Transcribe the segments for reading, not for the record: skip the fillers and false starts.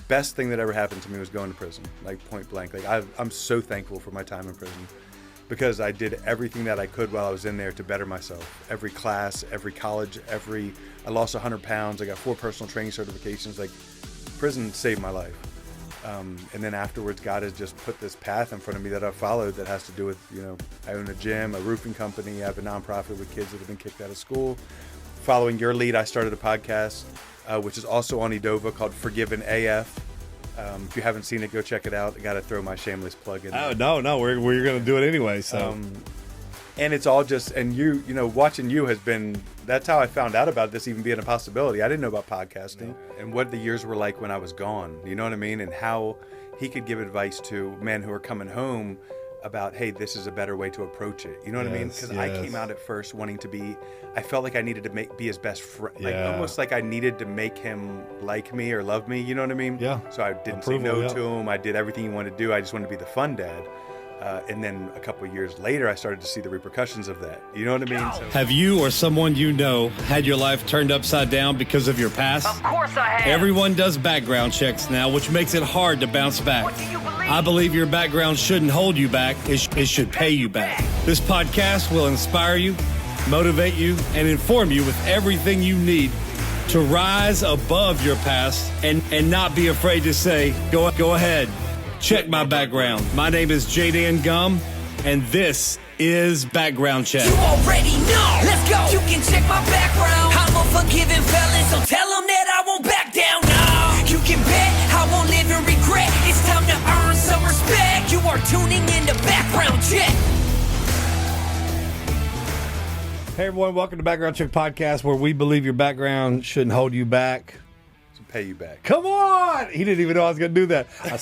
best thing that ever happened to me was going to prison, like point blank. Like I'm so thankful for my time in prison because I did everything that I could while I was in there to better myself. Every class, every college, I lost 100 pounds. I got 4 personal training certifications. Like prison saved my life. And then afterwards, God has just put this path in front of me that I've followed that has to do with, I own a gym, a roofing company. I have a nonprofit with kids that have been kicked out of school. Following your lead, I started a podcast, which is also on Edova called Forgiven AF. If you haven't seen it, go check it out. I got to throw my shameless plug in there. Oh, no, we're going to do it anyway. So, and it's all just, and watching you has been, that's how I found out about this even being a possibility. I didn't know about podcasting and what the years were like when I was gone, you know what I mean? And how he could give advice to men who are coming home about, hey, this is a better way to approach it. You know what I mean? Because I came out at first wanting to be, I felt like I needed to be his best friend. Like almost like I needed to make him like me or love me. You know what I mean? Yeah. So I didn't say no to him. I did everything he wanted to do. I just wanted to be the fun dad. And then a couple of years later, I started to see the repercussions of that. You know what I mean? So, have you or someone you know had your life turned upside down because of your past? Of course I have. Everyone does background checks now, which makes it hard to bounce back. What do you believe? I believe your background shouldn't hold you back. It should pay you back. This podcast will inspire you, motivate you, and inform you with everything you need to rise above your past and not be afraid to say, go ahead. Check my background. My name is J.Dan Gum, and this is Background Check. You already know. Let's go. You can check my background. I'm a forgiven felon, so tell them that I won't back down. No. You can bet I won't live in regret. It's time to earn some respect. You are tuning in to Background Check. Hey, everyone. Welcome to Background Check Podcast, where we believe your background shouldn't hold you back. pay you back. Come on! He didn't even know I was going to do that. I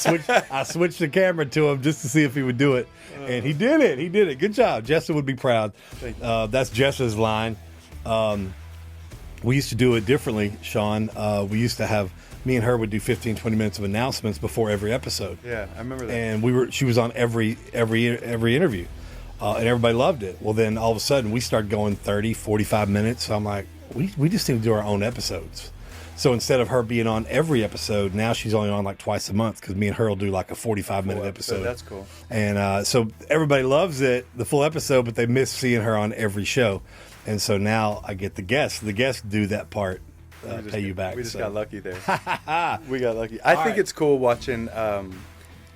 switched the camera to him just to see if he would do it. And he did it. He did it. Good job. Jessa would be proud. That's Jessa's line. We used to do it differently, Shawn. We used to have, me and her would do 15, 20 minutes of announcements before every episode. Yeah, I remember that. And she was on every interview. And everybody loved it. Well, then all of a sudden we started going 30, 45 minutes. So I'm like, we just need to do our own episodes. So instead of her being on every episode, now she's only on like twice a month because me and her will do like a 45-minute episode. That's cool. And so everybody loves it, the full episode, but they miss seeing her on every show. And so now I get the guests. The guests do that part, pay you back. We just got lucky there. We got lucky. I think it's cool watching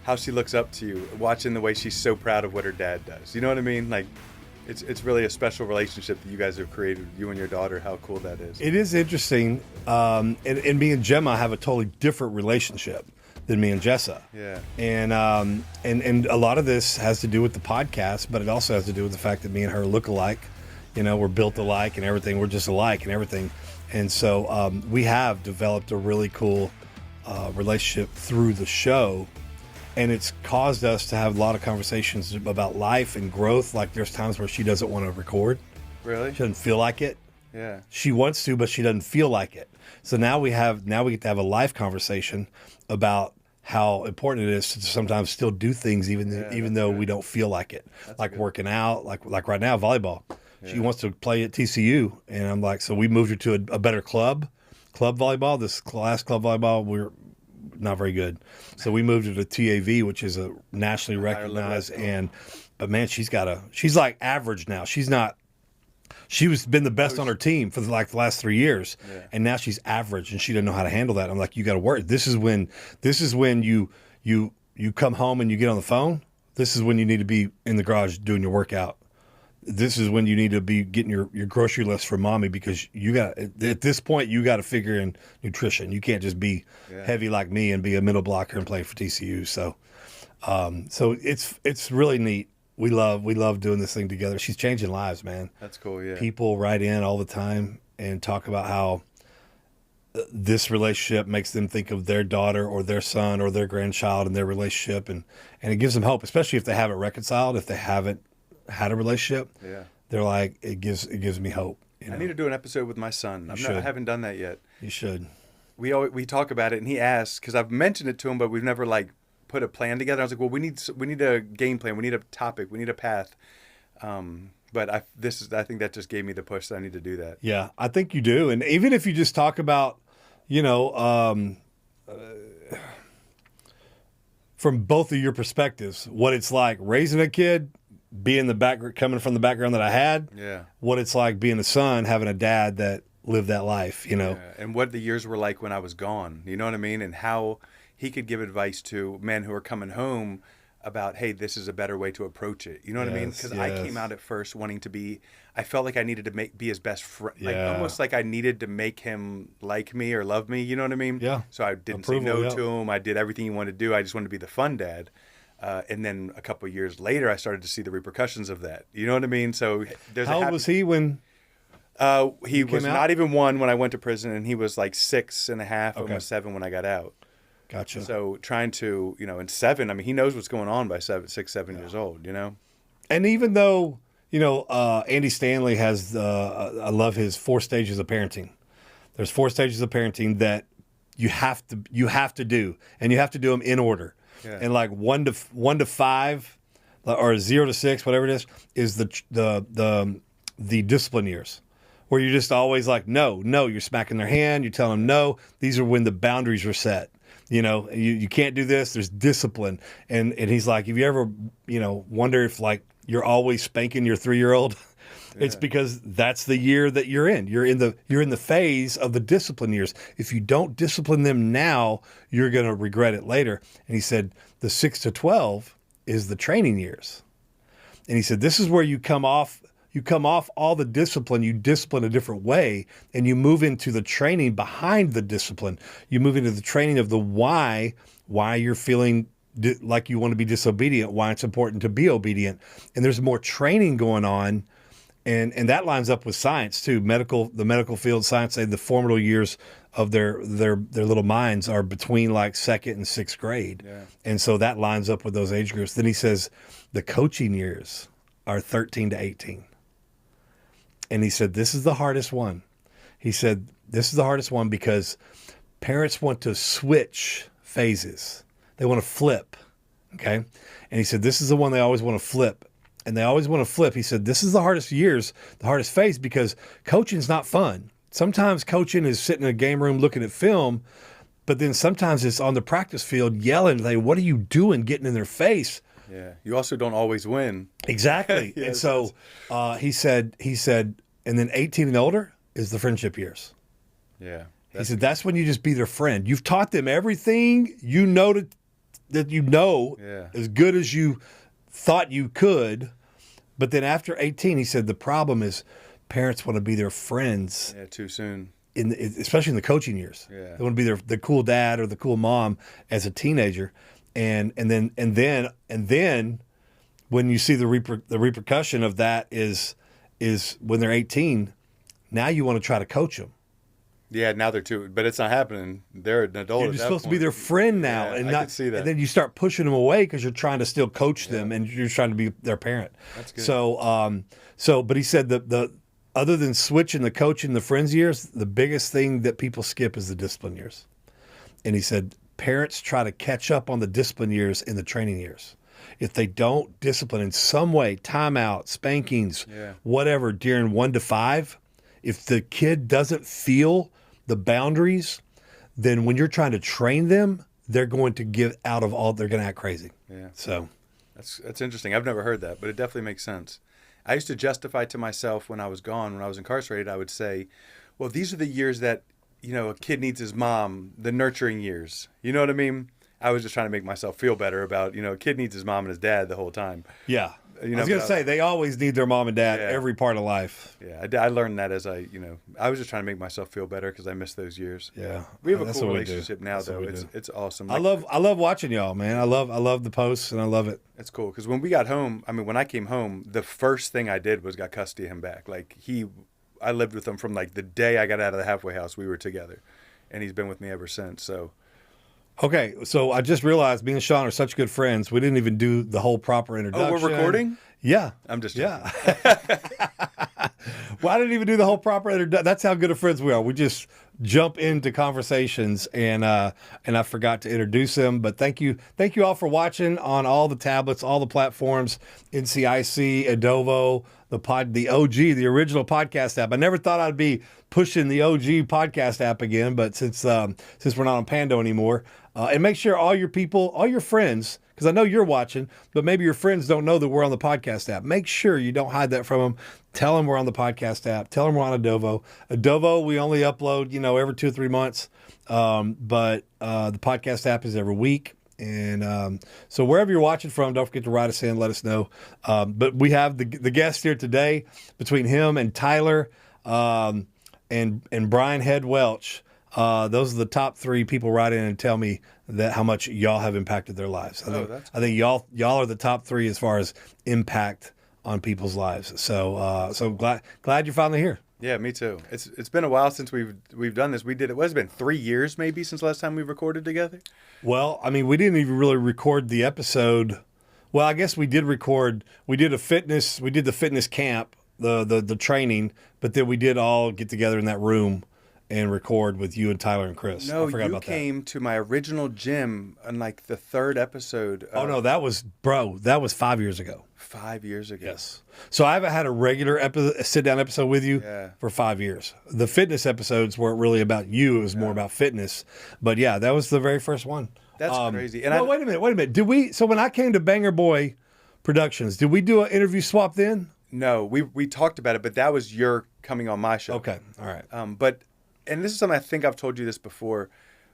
how she looks up to you, watching the way she's so proud of what her dad does. You know what I mean? Like, it's really a special relationship that you guys have created, you and your daughter. How cool that is. It is interesting. And me and Gemma have a totally different relationship than me and Jessa. Yeah. And a lot of this has to do with the podcast, but it also has to do with the fact that me and her look alike. You know, we're built alike and everything. We're just alike and everything. And so we have developed a really cool relationship through the show. And it's caused us to have a lot of conversations about life and growth. Like there's times where she doesn't want to record. Really? She doesn't feel like it. Yeah. She wants to, but she doesn't feel like it. So now we get to have a live conversation about how important it is to sometimes still do things even though we don't feel like it. That's like good. working out, like right now, volleyball. Yeah. She wants to play at TCU. And I'm like, so we moved her to a better club volleyball. This last club volleyball, we're not very good. So we moved her to TAV, which is a nationally recognized, but man, she's like average now. She's been the best on her team for the last 3 years. Yeah. And now she's average and she doesn't know how to handle that. I'm like, you got to work. This is when you come home and you get on the phone. This is when you need to be in the garage doing your workout. This is when you need to be getting your grocery list for mommy, because at this point you got to figure in nutrition. You can't just be heavy like me and be a middle blocker and play for TCU. So it's really neat. We love doing this thing together. She's changing lives, man. That's cool. Yeah. People write in all the time and talk about how this relationship makes them think of their daughter or their son or their grandchild and their relationship, and it gives them hope, especially if they haven't reconciled, if they haven't had a relationship. Yeah. They're like, it gives me hope. I need to do an episode with my son. I haven't done that yet. You should. We talk about it, and he asks, because I've mentioned it to him, but we've never put a plan together. I was like, well, we need a game plan. We need a topic. We need a path. But I think that just gave me the push that I need to do that. Yeah, I think you do. And even if you just talk about, from both of your perspectives, what it's like raising a kid, being the back, coming from the background that I had, what it's like being a son, having a dad that lived that life, you know. Yeah. And what the years were like when I was gone, you know what I mean? And how he could give advice to men who are coming home about, hey, this is a better way to approach it. You know what I mean? Because I came out at first wanting to be, I felt like I needed to be his best friend. Like almost like I needed to make him like me or love me. You know what I mean? Yeah. So I didn't say no to him. I did everything he wanted to do. I just wanted to be the fun dad. And then a couple of years later, I started to see the repercussions of that. You know what I mean? So there's How old was he when? He was not even 1 when I went to prison, and he was like 6.5, almost 7 when I got out. Gotcha. So trying to, and 7, I mean, he knows what's going on by 6, 7 years old, And even though, Andy Stanley has, I love his 4 stages of parenting. There's 4 stages of parenting that you have to do, and you have to do them in order. Yeah. And like 1 to 5 or 0 to 6, whatever it is the discipline years, where you're just always like, no, you're smacking their hand, you're telling them no. These are when the boundaries are set. You can't do this. There's discipline. And he's like, have you ever, wonder if like you're always spanking your 3-year-old? It's because that's the year that you're in. You're in the phase of the discipline years. If you don't discipline them now, you're going to regret it later. And he said the 6 to 12 is the training years. And he said this is where you come off all the discipline, you discipline a different way, and you move into the training behind the discipline. You move into the training of the why you're feeling like you want to be disobedient, why it's important to be obedient. And there's more training going on, and that lines up with science too. The medical field, science say the formative years of their little minds are between like 2nd and 6th grade. Yeah. And so that lines up with those age groups. Then he says the coaching years are 13 to 18. And he said, this is the hardest one. He said, this is the hardest one because parents want to switch phases. They want to flip, okay? And he said, this is the one they always want to flip. And they always want to flip. He said, this is the hardest years, the hardest phase, because coaching's not fun. Sometimes coaching is sitting in a game room looking at film, but then sometimes it's on the practice field yelling, like, what are you doing, getting in their face? Yeah, you also don't always win. Exactly. Yes, and so he said, and then 18 and older is the friendship years. Yeah. He said, that's when you just be their friend. You've taught them everything that as good as you thought you could. But then after 18, he said, the problem is parents want to be their friends. Yeah, too soon. Especially in the coaching years. Yeah. They want to be the cool dad or the cool mom as a teenager. And then when you see the repercussion of that is when they're 18, now you want to try to coach them. Yeah, now they're too, but it's not happening. They're an adult. You're supposed to be their friend now, and I can see that. And then you start pushing them away because you're trying to still coach them, and you're trying to be their parent. That's good. But he said the other than switching the coaching the friends years, the biggest thing that people skip is the discipline years. And he said parents try to catch up on the discipline years in the training years. If they don't discipline in some way, timeout, spankings, whatever, during 1 to 5, if the kid doesn't feel the boundaries, then when you're trying to train them, they're going to they're going to act crazy. Yeah. So that's interesting. I've never heard that, but it definitely makes sense. I used to justify to myself when I was gone, when I was incarcerated, I would say, well, these are the years that, a kid needs his mom, the nurturing years. You know what I mean? I was just trying to make myself feel better about, a kid needs his mom and his dad the whole time. Yeah. I was going to say, they always need their mom and dad every part of life. Yeah, I learned that as I was just trying to make myself feel better because I missed those years. Yeah. We have a cool relationship now, though. It's awesome. I love watching y'all, man. I love the posts, and I love it. It's cool because when we got home, when I came home, the first thing I did was got custody of him back. Like, I lived with him from, like, the day I got out of the halfway house, we were together. And he's been with me ever since, so... Okay, so I just realized me and Shawn are such good friends. We didn't even do the whole proper introduction. Oh, we're recording? Yeah. I'm just joking. Yeah. Well, I didn't even do the whole proper introduction. That's how good of friends we are. We just jump into conversations, and I forgot to introduce them. But thank you all for watching on all the tablets, all the platforms, NCIC, Adovo, the OG, the original podcast app. I never thought I'd be pushing the OG podcast app again, but since we're not on Pando anymore, and make sure all your people, all your friends, because I know you're watching, but maybe your friends don't know that we're on the podcast app. Make sure you don't hide that from them. Tell them we're on the podcast app. Tell them we're on Adovo. Adovo, we only upload, every 2 or 3 months. But the podcast app is every week. And so wherever you're watching from, don't forget to write us in, let us know. But we have the guest here today, between him and Tyler and Brian Head Welch. Those are the top 3 people write in and tell me that how much y'all have impacted their lives. I think y'all are the top 3 as far as impact on people's lives. So glad you're finally here. Yeah, me too. It's been a while since we've done this. We did it. What has it been 3 years maybe since last time we recorded together? Well, I mean, we didn't even really record the episode. Well, I guess we did record. We did the fitness camp, the training, but then we did all get together in that room and record with you and Tyler and Chris. No, I forgot you about came to my original gym on like the 3rd episode. Oh no, that was 5 years ago. 5 years ago. Yes. So I haven't had a regular sit down episode with you for 5 years. The fitness episodes weren't really about you; it was more about fitness. But yeah, that was the very first one. That's crazy. And wait a minute. Did we? So when I came to Banger Boy Productions, did we do an interview swap then? No, we talked about it, but that was your coming on my show. Okay, all right. And this is something I think I've told you this before.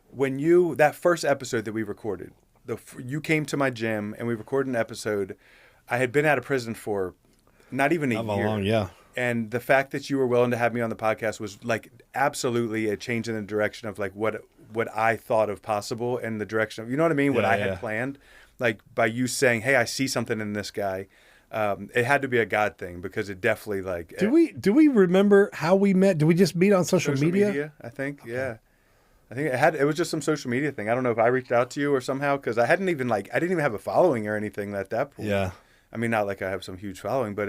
When that first episode that we recorded, you came to my gym and we recorded an episode. I had been out of prison for not even a year. Long, yeah. And the fact that you were willing to have me on the podcast was like absolutely a change in the direction of like what I thought of possible, and the direction of, you know what I mean? What I had planned. Like by you saying, hey, I see something in this guy. It had to be a God thing, because it definitely like. Do we remember how we met? Did we just meet on social media? I think, okay. Yeah. I think it was just some social media thing. I don't know if I reached out to you or somehow, because I didn't even have a following or anything at that point. Yeah. I mean, not like I have some huge following, but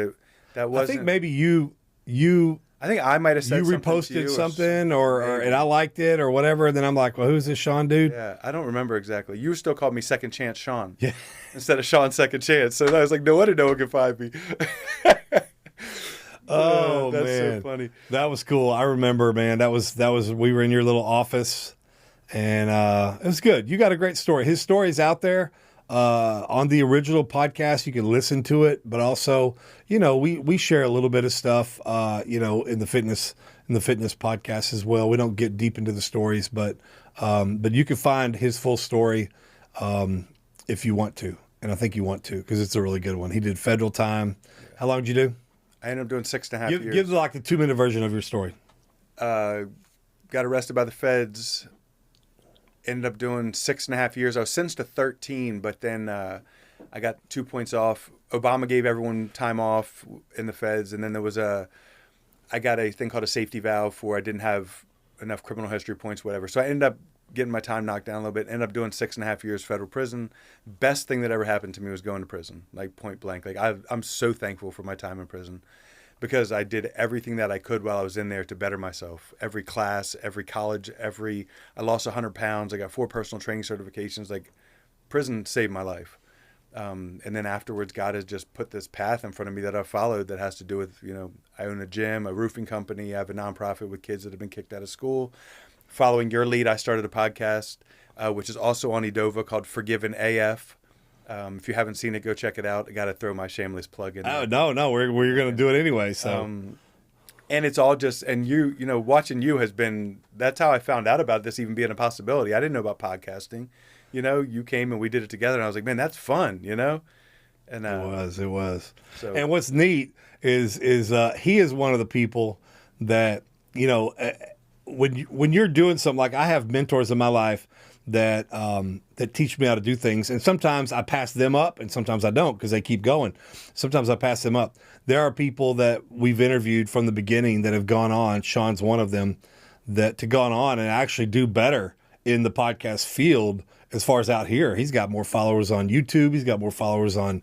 that wasn't. I think maybe you. I think I might have said you reposted something, or and I liked it or whatever. And then I'm like, well, who's this Shawn dude? Yeah, I don't remember exactly. You still called me Second Chance Shawn. Yeah. Instead of Shawn Second Chance. So I was like, no wonder no one can find me. Oh, that's man. so funny. That was cool. I remember, man. That was we were in your little office, and it was good. You got a great story. His story's out there on the original podcast. You can listen to it, but also, we share a little bit of stuff, in the fitness podcast as well. We don't get deep into the stories, but you can find his full story if you want to, and I think you want to, because it's a really good one. He did federal time. How long did you do? I ended up doing 6.5 years. Give like the 2-minute version of your story. Got arrested by the feds. Ended up doing 6.5 years. I was sentenced to 13, but then I got 2 points off. Obama gave everyone time off in the feds, and then I got a thing called a safety valve for I didn't have enough criminal history points, whatever. So I ended up getting my time knocked down a little bit. Ended up doing 6.5 years federal prison. Best thing that ever happened to me was going to prison, like point blank. Like I'm so thankful for my time in prison, because I did everything that I could while I was in there to better myself. Every class, every college, I lost 100 pounds. I got 4 personal training certifications. Like, prison saved my life. And then afterwards, God has just put this path in front of me that I've followed that has to do with, I own a gym, a roofing company. I have a nonprofit with kids that have been kicked out of school. Following your lead, I started a podcast, which is also on Edova, called Forgiven AF. If you haven't seen it, go check it out. I got to throw my shameless plug in there. Oh, no, we're going to do it anyway. So, and it's all just, and watching you has been, that's how I found out about this even being a possibility. I didn't know about podcasting. You came and we did it together, and I was like, man, that's fun, And it was. So, and what's neat is he is one of the people that, when you're doing something, like I have mentors in my life that teach me how to do things, and sometimes I pass them up, and sometimes I don't, because they keep going. Sometimes I pass them up. There are people that we've interviewed from the beginning that have gone on. Shawn's one of them, that to gone on and actually do better in the podcast field as far as out here, he's got more followers on YouTube. He's got more followers on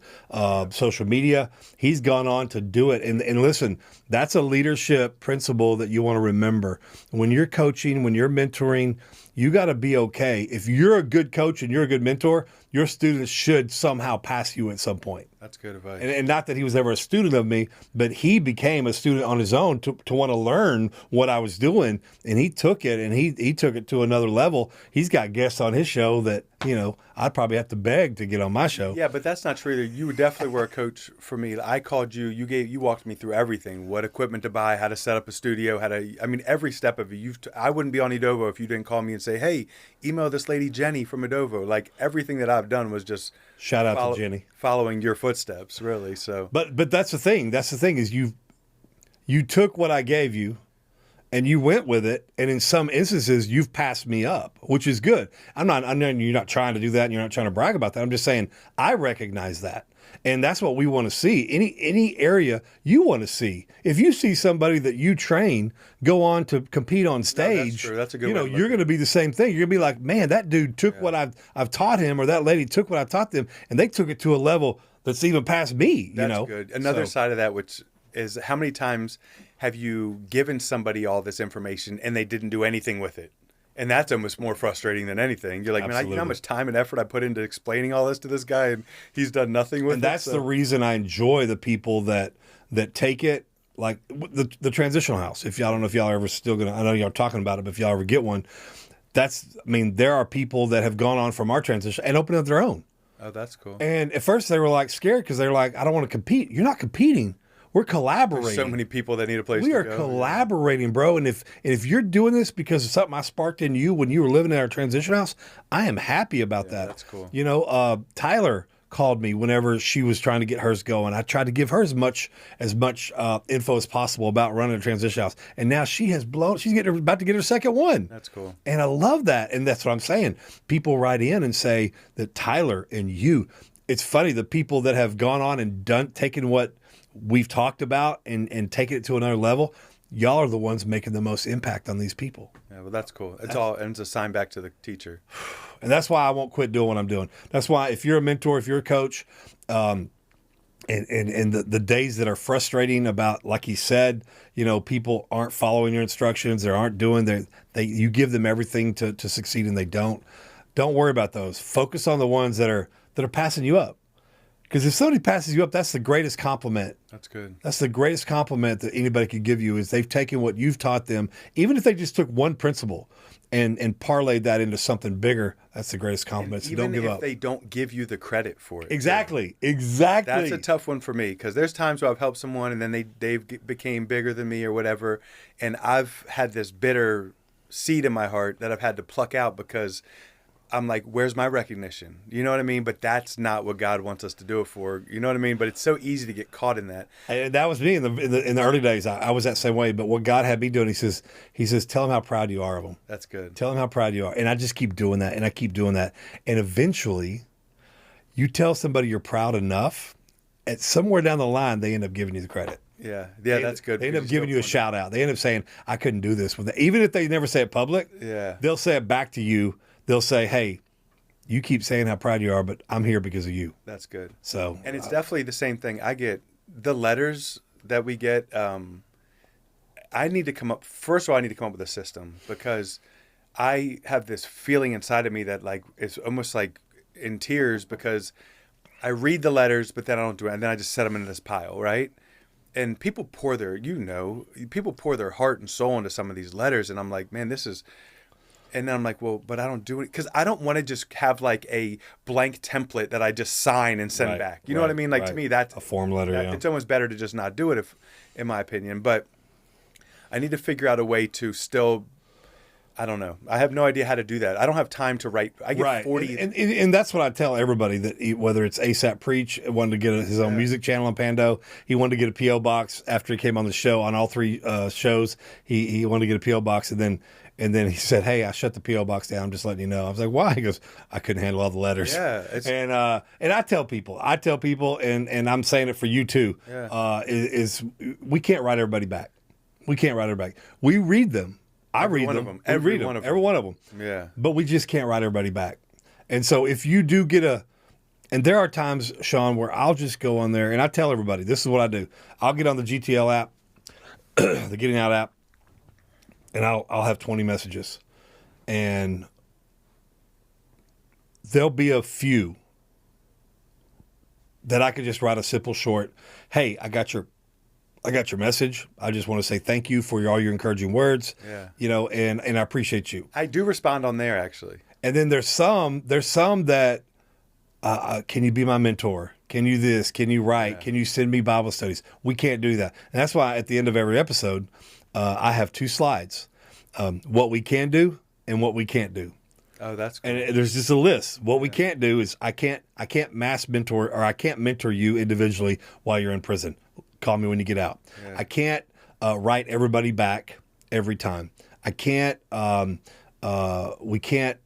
social media. He's gone on to do it. And listen, that's a leadership principle that you want to remember. When you're coaching, when you're mentoring, you got to be okay. If you're a good coach and you're a good mentor, your students should somehow pass you at some point. That's good advice. And not that he was ever a student of me, but he became a student on his own to want to learn what I was doing. And he took it, and he took it to another level. He's got guests on his show that, I'd probably have to beg to get on my show. Yeah, but that's not true either. You definitely were a coach for me. I called you. You walked me through everything: what equipment to buy, how to set up a studio, every step of it. I wouldn't be on Edovo if you didn't call me and say, "Hey, email this lady Jenny from Edovo." Like everything that I've done was just shout out to Jenny, following your footsteps, really. So, but that's the thing. That's the thing is you took what I gave you, and you went with it, and in some instances, you've passed me up, which is good. I know you're not trying to do that, and you're not trying to brag about that. I'm just saying I recognize that, and that's what we want to see. Any area you want to see. If you see somebody that you train go on to compete on stage, that's true. That's a good way to you're going to be the same thing. You're going to be like, man, that dude took what I've taught him, or that lady took what I've taught them, and they took it to a level that's even past me. That's good. Another side of that, which is how many times have you given somebody all this information and they didn't do anything with it? And that's almost more frustrating than anything. You're like, Absolutely. man, you know how much time and effort I put into explaining all this to this guy, and he's done nothing with it. And that's the reason I enjoy the people that take it, like the transitional house. I don't know if y'all are ever still gonna. I know y'all are talking about it, but if y'all ever get one, there are people that have gone on from our transition and opened up their own. Oh, that's cool. And at first they were like scared because they were like, I don't want to compete. You're not competing. We're collaborating. There's so many people that need a place to go. We are collaborating, bro. And if you're doing this because of something I sparked in you when you were living in our transition house, I am happy about that. That's cool. Tyler called me whenever she was trying to get hers going. I tried to give her as much info as possible about running a transition house. And now she's about to get her second one. That's cool. And I love that. And that's what I'm saying. People write in and say that Tyler and you, it's funny, the people that have gone on and taken what we've talked about and taken it to another level, y'all are the ones making the most impact on these people. Yeah, well, that's cool. It's a sign back to the teacher. And that's why I won't quit doing what I'm doing. That's why if you're a mentor, if you're a coach, and the days that are frustrating about, like he said, people aren't following your instructions, they aren't doing you give them everything to succeed and they don't worry about those. Focus on the ones that are passing you up. Because if somebody passes you up, that's the greatest compliment. That's good. That's the greatest compliment that anybody could give you is they've taken what you've taught them, even if they just took one principle and parlayed that into something bigger. That's the greatest compliment. So don't give up. Even if they don't give you the credit for it. Exactly. That's a tough one for me because there's times where I've helped someone and then they became bigger than me or whatever, and I've had this bitter seed in my heart that I've had to pluck out because I'm like, where's my recognition? You know what I mean? But that's not what God wants us to do it for. You know what I mean? But it's so easy to get caught in that. And that was me in the early days. I was that same way. But what God had me doing, He says, tell them how proud you are of them. That's good. Tell them how proud you are. And I just keep doing that, and I keep doing that. And eventually, you tell somebody you're proud enough, at somewhere down the line, they end up giving you the credit. Yeah, that's good. They end up giving you a shout out. They end up saying, I couldn't do this with it. Even if they never say it public, they'll say it back to you. They'll say, hey, you keep saying how proud you are, but I'm here because of you. That's good. So, and it's definitely the same thing. I get the letters that we get. I need to come up. First of all, I need to come up with a system because I have this feeling inside of me that like it's almost like in tears because I read the letters, but then I don't do it, and then I just set them in this pile, right? And people pour their heart and soul into some of these letters, and I'm like, man, this is. And then I'm like, well, but I don't do it because I don't want to just have like a blank template that I just sign and send back. You know what I mean? Like to me, that's a form letter. It's almost better to just not do it, in my opinion. But I need to figure out a way to still. I don't know. I have no idea how to do that. I don't have time to write. I get 40. And that's what I tell everybody that whether it's ASAP Preach wanted to get his own music channel on Pando. He wanted to get a P.O. box after he came on the show on all three shows. He wanted to get a P.O. box and then he said, hey, I shut the P.O. box down. I'm just letting you know. I was like, why? He goes, I couldn't handle all the letters. Yeah. And I tell people, and I'm saying it for you too, is we can't write everybody back. We can't write everybody back. We read them. I read them. Every one of them. Every one of them. Yeah. But we just can't write everybody back. And so if you do get and there are times, Shawn, where I'll just go on there and I tell everybody, this is what I do. I'll get on the GTL app, the Getting Out app, and I'll have 20 messages. And there'll be a few that I could just write a simple short, hey, I got your message. I just want to say thank you for all your encouraging words. Yeah. And I appreciate you. I do respond on there actually. And then there's some that can you be my mentor? Can you this? Can you write? Yeah. Can you send me Bible studies? We can't do that. And that's why at the end of every episode, I have 2 slides, what we can do and what we can't do. Oh, that's cool. And there's just a list. What we can't do is I can't mass mentor, or I can't mentor you individually while you're in prison. Call me when you get out. Yeah. I can't write everybody back every time. I can't. We can't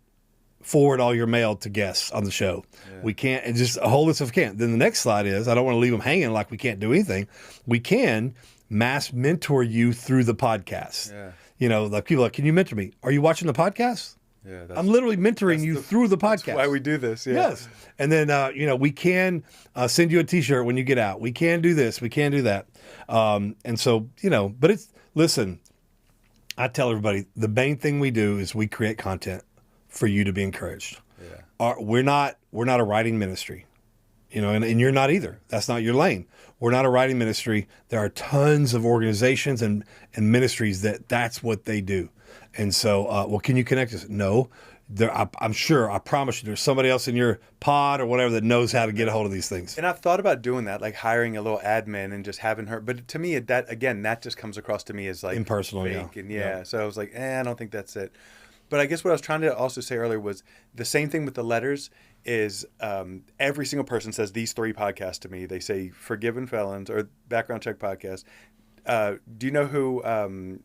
forward all your mail to guests on the show. Yeah. We can't, and just a whole list of can't. Then the next slide is, I don't want to leave them hanging like we can't do anything. We can mass mentor you through the podcast. Yeah. Like people are like, can you mentor me? Are you watching the podcast? Yeah, I'm literally mentoring you through the podcast. That's why we do this. Yeah. Yes. And then, we can send you a t-shirt when you get out. We can do this. We can do that. And so, but listen, I tell everybody, the main thing we do is we create content for you to be encouraged. Yeah. We're not a writing ministry, and you're not either. That's not your lane. We're not a writing ministry. There are tons of organizations and ministries that's what they do. And so, can you connect us? No. I'm sure, I promise you, there's somebody else in your pod or whatever that knows how to get a hold of these things. And I've thought about doing that, like hiring a little admin and just having her. But to me, that just comes across to me as like impersonal. Fake. Yeah. And yeah. So I was like, I don't think that's it. But I guess what I was trying to also say earlier was the same thing with the letters is every single person says these 3 podcasts to me. They say Forgiven Felons or Background Check Podcast. Do you know who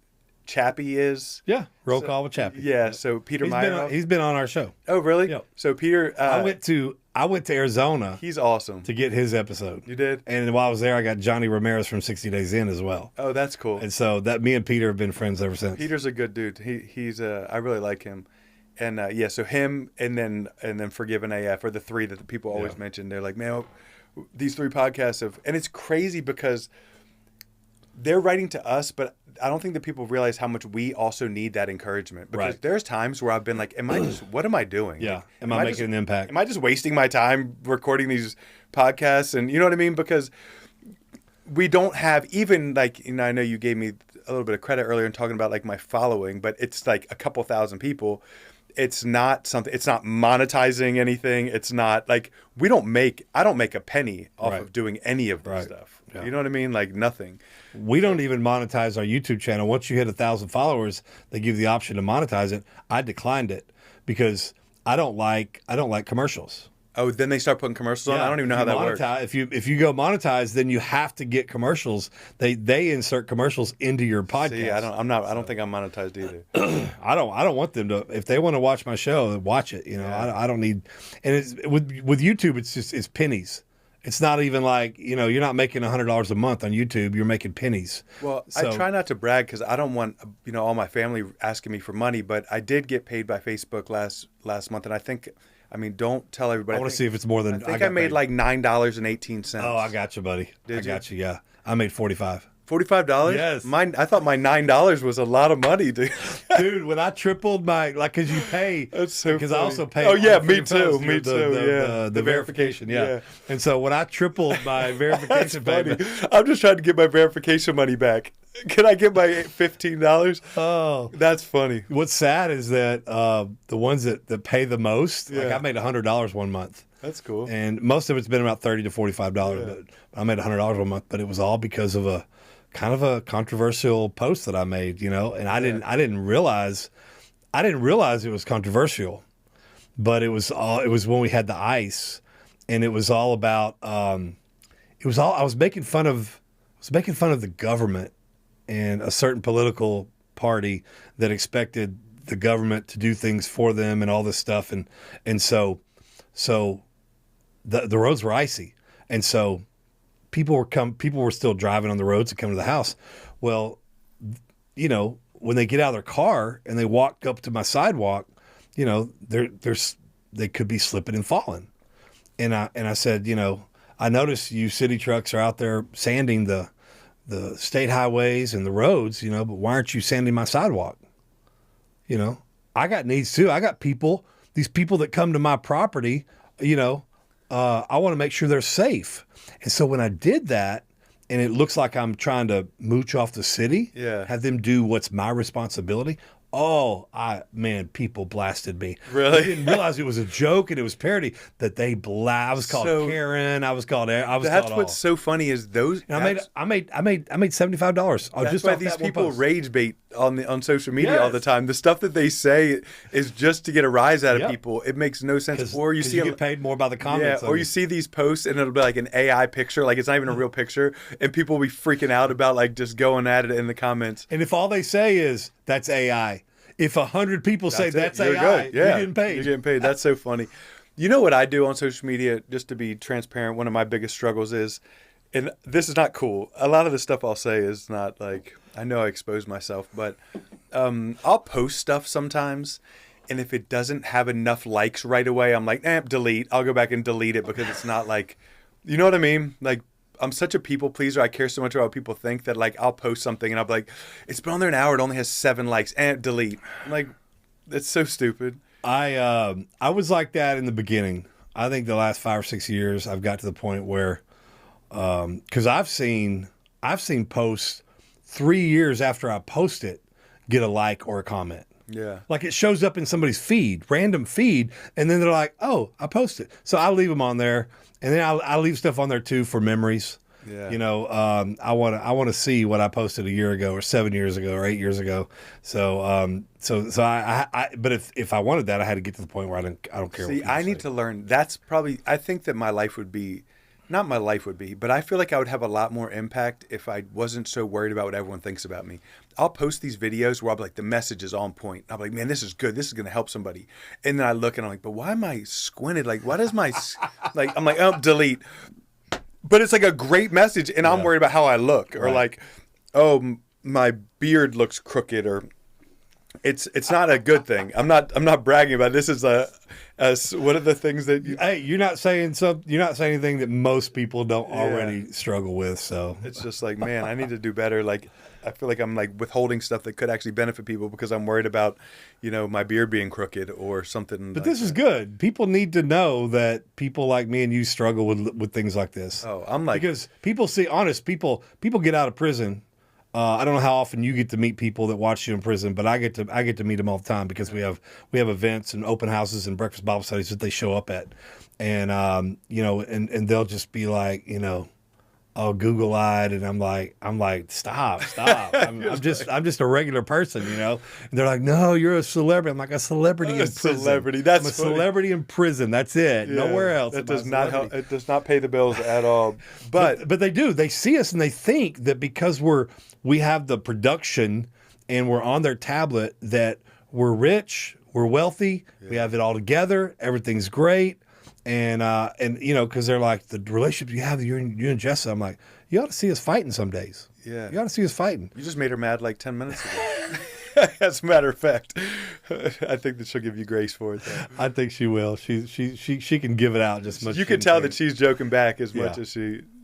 Chappie is? Yeah, roll call with Chappie. Yeah, so Peter Meyer. He's been on our show. Oh, really? Yeah. So Peter, I went to Arizona. He's awesome. To get his episode. You did? And while I was there, I got Johnny Ramirez from 60 Days In as well. Oh, that's cool. And so me and Peter have been friends ever since. Peter's a good dude. He's I really like him. And so him and then Forgiven AF are the 3 that the people always mention. They're like, man, these 3 podcasts and it's crazy because they're writing to us, but I don't think that people realize how much we also need that encouragement. Because there's times where I've been like, what am I doing? Yeah. Am I making an impact? Am I just wasting my time recording these podcasts? And you know what I mean? Because we don't have even like, I know you gave me a little bit of credit earlier in talking about like my following, but it's like a couple thousand people. It's not monetizing anything. It's not like I don't make a penny off of doing any of this stuff. Yeah. You know what I mean? Like nothing. We don't even monetize our YouTube channel. Once you hit 1,000 followers, they give you the option to monetize it. I declined it because I don't like commercials. Oh, then they start putting commercials on? I don't even know how that works. If you go monetize, then you have to get commercials. They insert commercials into your podcast. See, I don't think I'm monetized either. I don't want them to. If they want to watch my show, watch it. I don't need. And it's with YouTube, it's pennies. It's not even like, you're not making $100 a month on YouTube. You're making pennies. Well, I try not to brag because I don't want, all my family asking me for money. But I did get paid by Facebook last month. And I think, don't tell everybody. I want to see if it's more than. I think I made like $9.18. Oh, I got you, buddy. I got you. Yeah. I made $45. $45? Yes. I thought my $9 was a lot of money, dude. Dude, when I tripled my, because you pay. That's so Because funny. I also pay. Oh, yeah, me too. The verification, yeah. And so when I tripled my verification payment. I'm just trying to get my verification money back. Can I get my $15? Oh. That's funny. What's sad is that the ones that pay the most, like I made $100 one month. That's cool. And most of it's been about $30 to $45. But I made $100 one month, but it was all because of a kind of a controversial post that I made, and I didn't realize it was controversial, but it was when we had the ice, and it was all about I was making fun of the government and a certain political party that expected the government to do things for them and all this stuff, and so the roads were icy, and so people were still driving on the roads to come to the house. Well, when they get out of their car and they walk up to my sidewalk, they're they could be slipping and falling. And I said, you know, I noticed you city trucks are out there sanding the state highways and the roads, you know, but why aren't you sanding my sidewalk? You know, I got needs too. I got people, these people that come to my property, you know, I want to make sure they're safe. And so when I did that, and it looks like I'm trying to mooch off the city, have them do what's my responsibility. Oh, man, people blasted me. Really? I didn't realize it was a joke and it was parody that they I was called Karen. I was called That's called what's so funny is those. And I made $75. That's why these people rage bait on social media all the time. The stuff that they say is just to get a rise out of people. It makes no sense. Or you see you get paid more by the comments. Yeah, or you see these posts and it'll be like an AI picture, like it's not even a real picture, and people will be freaking out about like just going at it in the comments. And if all they say is that's AI, if 100 people say that's AI, good. You're getting paid. You're getting paid. That's so funny. You know what I do on social media, just to be transparent, one of my biggest struggles is, and this is not cool, a lot of the stuff I'll say is not like, I know I expose myself, but I'll post stuff sometimes, and if it doesn't have enough likes right away, I'm like, delete. I'll go back and delete it because it's not like, you know what I mean? Like, I'm such a people pleaser. I care so much about what people think that like I'll post something and I'll be like, it's been on there an hour. It only has 7 likes. And delete. I'm like, that's so stupid. I was like that in the beginning. I think the last 5 or 6 years I've got to the point where, because I've seen posts 3 years after I post it get a like or a comment. Yeah. Like it shows up in somebody's feed, random feed, and then they're like, oh, I posted. So I leave them on there. And then I leave stuff on there too for memories. Yeah. You know, I want to see what I posted a year ago or 7 years ago or 8 years ago. So but if I wanted that, I had to get to the point where I don't care. See, I need to learn. That's probably, I think that my life would be, not my life would be, but I feel like I would have a lot more impact if I wasn't so worried about what everyone thinks about me. I'll post these videos where I'll be like, the message is on point. I'll be like, man, this is good. This is going to help somebody. And then I look and I'm like, but why am I squinted? Like, why does my, like, I'm like, oh, delete. But it's like a great message. And I'm worried about how I look or like, oh, my beard looks crooked or it's not a good thing. I'm not bragging about it. This is what are the things that you... Hey, you're not saying anything that most people don't already struggle with. So it's just like, man, I need to do better. Like, I feel like I'm like withholding stuff that could actually benefit people because I'm worried about, you know, my beard being crooked or something. But like this is good. People need to know that people like me and you struggle with things like this. Oh, I'm like, because people see, honest people get out of prison. I don't know how often you get to meet people that watch you in prison, but I get to meet them all the time because we have events and open houses and breakfast Bible studies that they show up at, and you know, and they'll just be like, you know, oh, Google-eyed, and I'm like, stop. I'm just a regular person, you know. And they're like, no, you're a celebrity. I'm like, a celebrity in prison. Celebrity. That's I'm a celebrity in prison. That's it. Yeah, nowhere else. That does not help. It does not pay the bills at all. But they do. They see us and they think that because we have the production and we're on their tablet that we're rich, we're wealthy, we have it all together, everything's great. And you know, because they're like, the relationship you have, you and Jessa, I'm like, you ought to see us fighting some days. Yeah. You ought to see us fighting. You just made her mad like 10 minutes ago. As a matter of fact, I think that she'll give you grace for it, though. I think she will. She can give it out just as much. You can tell that she's joking back as much as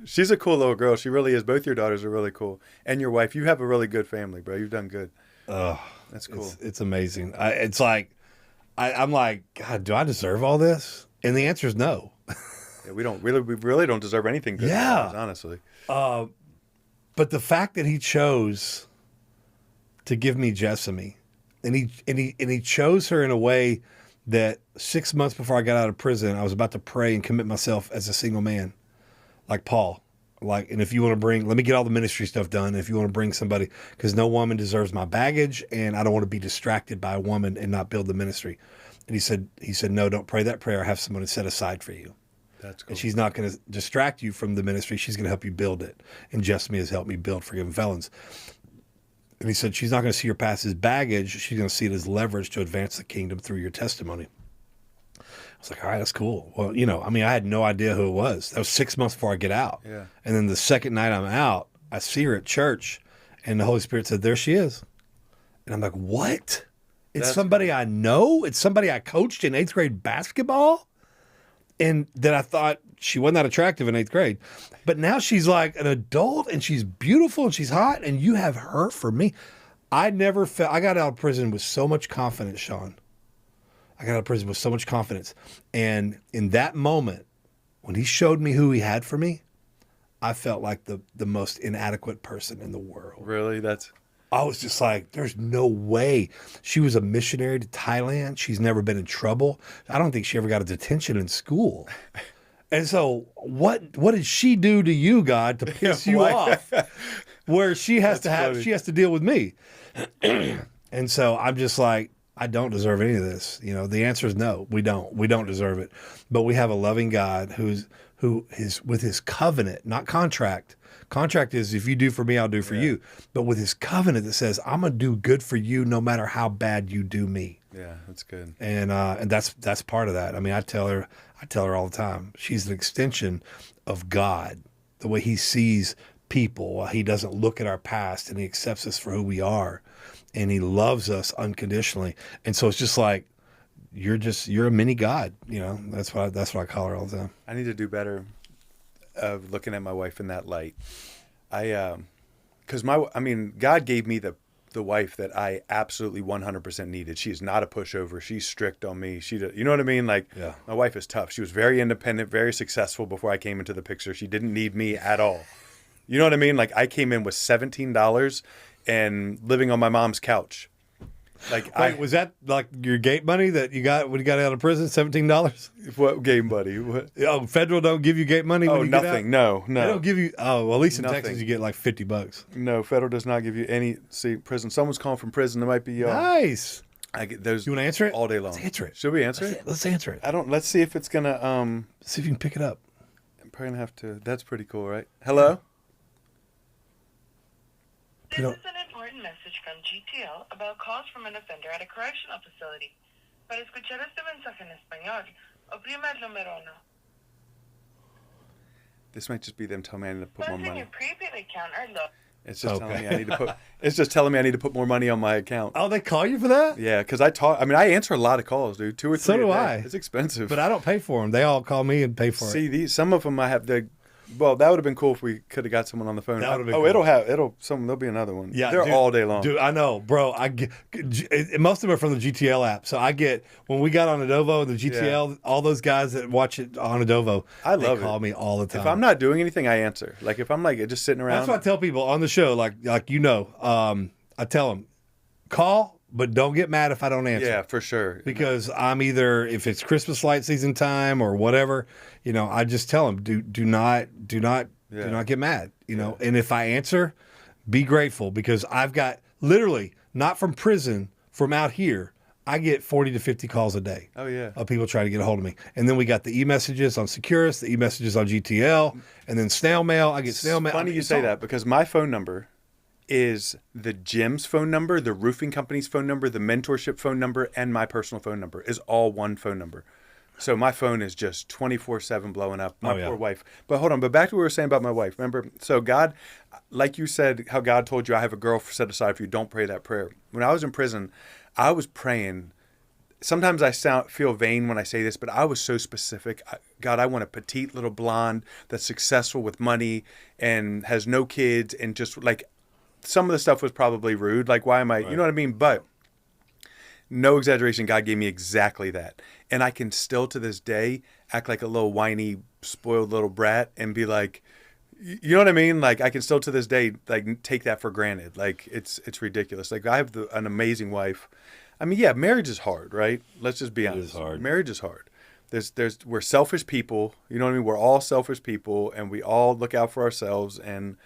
she's a cool little girl. She really is. Both your daughters are really cool. And your wife. You have a really good family, bro. You've done good. Oh, that's cool. It's amazing. It's like, I'm like, God, do I deserve all this? And the answer is no. Yeah, we really don't deserve anything good. Yeah, honestly. But the fact that he chose to give me Jessamy, and he chose her in a way that 6 months before I got out of prison, I was about to pray and commit myself as a single man, like Paul. Like, and if you want to let me get all the ministry stuff done. And if you want to bring somebody, because no woman deserves my baggage, and I don't want to be distracted by a woman and not build the ministry. And he said, no, don't pray that prayer. I have someone set aside for you. That's cool. And she's not going to distract you from the ministry. She's going to help you build it. And Jessamy has helped me build ForgivenFelons. And he said, she's not going to see your past as baggage. She's going to see it as leverage to advance the kingdom through your testimony. I was like, all right, that's cool. Well, you know, I mean, I had no idea who it was. That was 6 months before I get out. Yeah. And then the second night I'm out, I see her at church, and the Holy Spirit said, there she is. And I'm like, what? It's That's somebody I know. It's somebody I coached in 8th grade basketball. And that I thought she wasn't that attractive in 8th grade. But now she's like an adult and she's beautiful and she's hot and you have her for me. I never felt, I got out of prison with so much confidence, Shawn. I got out of prison with so much confidence. And in that moment, when he showed me who he had for me, I felt like the most inadequate person in the world. Really? I was just like, there's no way. She was a missionary to Thailand. She's never been in trouble. I don't think she ever got a detention in school. And so what did she do to you, God, to piss you off? Where she has she has to deal with me. And so I'm just like, I don't deserve any of this. You know, the answer is no, we don't. We don't deserve it. But we have a loving God who is with his covenant, not contract. Contract is if you do for me, I'll do for you. But with his covenant that says, I'm going to do good for you no matter how bad you do me. Yeah, that's good. And that's part of that. I mean, I tell her all the time, she's an extension of God, the way he sees people. He doesn't look at our past and he accepts us for who we are. And he loves us unconditionally. And so it's just like, you're a mini God, you know, that's what I call her all the time. I need to do better of looking at my wife in that light. Because God gave me the wife that I absolutely 100% needed. She's not a pushover. She's strict on me. You know what I mean? Like, my wife is tough. She was very independent, very successful before I came into the picture. She didn't need me at all. You know what I mean? Like, I came in with $17 and living on my mom's couch. Like, wait, was that like your gate money that you got when you got out of prison? $17? What game buddy? What? Oh, federal don't give you gate money. Oh, when you nothing. Get out? No. They don't give you. Oh, well, at least in Nothing. Texas you get like $50. No, federal does not give you any. See, prison. Someone's calling from prison. There might be. Nice. I get those. You want to answer it all day long? Let's answer it. Should we answer it? Let's answer it. I don't. Let's see if it's gonna. See if you can pick it up. I'm probably gonna have to. That's pretty cool, right? Hello. This is an important message from GTL about calls from an offender at a correctional facility. Para escuchar este mensaje en español, oprima el número 1. This might just be them telling me I need to put more Funds in money. your prepaid account are low. It's just telling me I need to put. It's just telling me I need to put more money on my account. Oh, they call you for that? Yeah, because I answer a lot of calls, dude. 2 or 3. So do a day. I. It's expensive. But I don't pay for them. They all call me and pay for it. See, some of them I have the. Well, that would have been cool if we could have got someone on the phone. That would have been cool. There'll be another one. Yeah, they're dude, all day long. Dude, I know, bro. Most of them are from the GTL app. So I get when we got on Adovo and the GTL, all those guys that watch it on Adovo, they call me all the time. If I'm not doing anything, I answer. Like if I'm like just sitting around. That's what I tell people on the show. Like I tell them, call, but don't get mad if I don't answer. Yeah, for sure. Because I'm either if it's Christmas light season time or whatever, you know, I just tell them do not get mad, you know. And if I answer, be grateful because I've got literally not from prison, from out here, I get 40 to 50 calls a day. Oh yeah. Of people trying to get a hold of me. And then we got the e-messages on Securus, the e-messages on GTL, and then snail mail. I get snail mail. Funny you say that because my phone number is the gym's phone number, the roofing company's phone number, the mentorship phone number, and my personal phone number is all one phone number. So my phone is just 24/7 blowing up. My poor wife. But hold on. But back to what we were saying about my wife. Remember? So God, like you said, how God told you, I have a girl set aside for you. Don't pray that prayer. When I was in prison, I was praying. Sometimes I feel vain when I say this, but I was so specific. God, I want a petite little blonde that's successful with money and has no kids and just like some of the stuff was probably rude. Like, why am I, you know what I mean? But no exaggeration, God gave me exactly that. And I can still to this day act like a little whiny, spoiled little brat and be like, you know what I mean? Like I can still to this day, like take that for granted. Like it's ridiculous. Like I have an amazing wife. I mean, yeah, marriage is hard, right? Let's just be honest. It is hard. Marriage is hard. We're selfish people. You know what I mean? We're all selfish people and we all look out for ourselves. And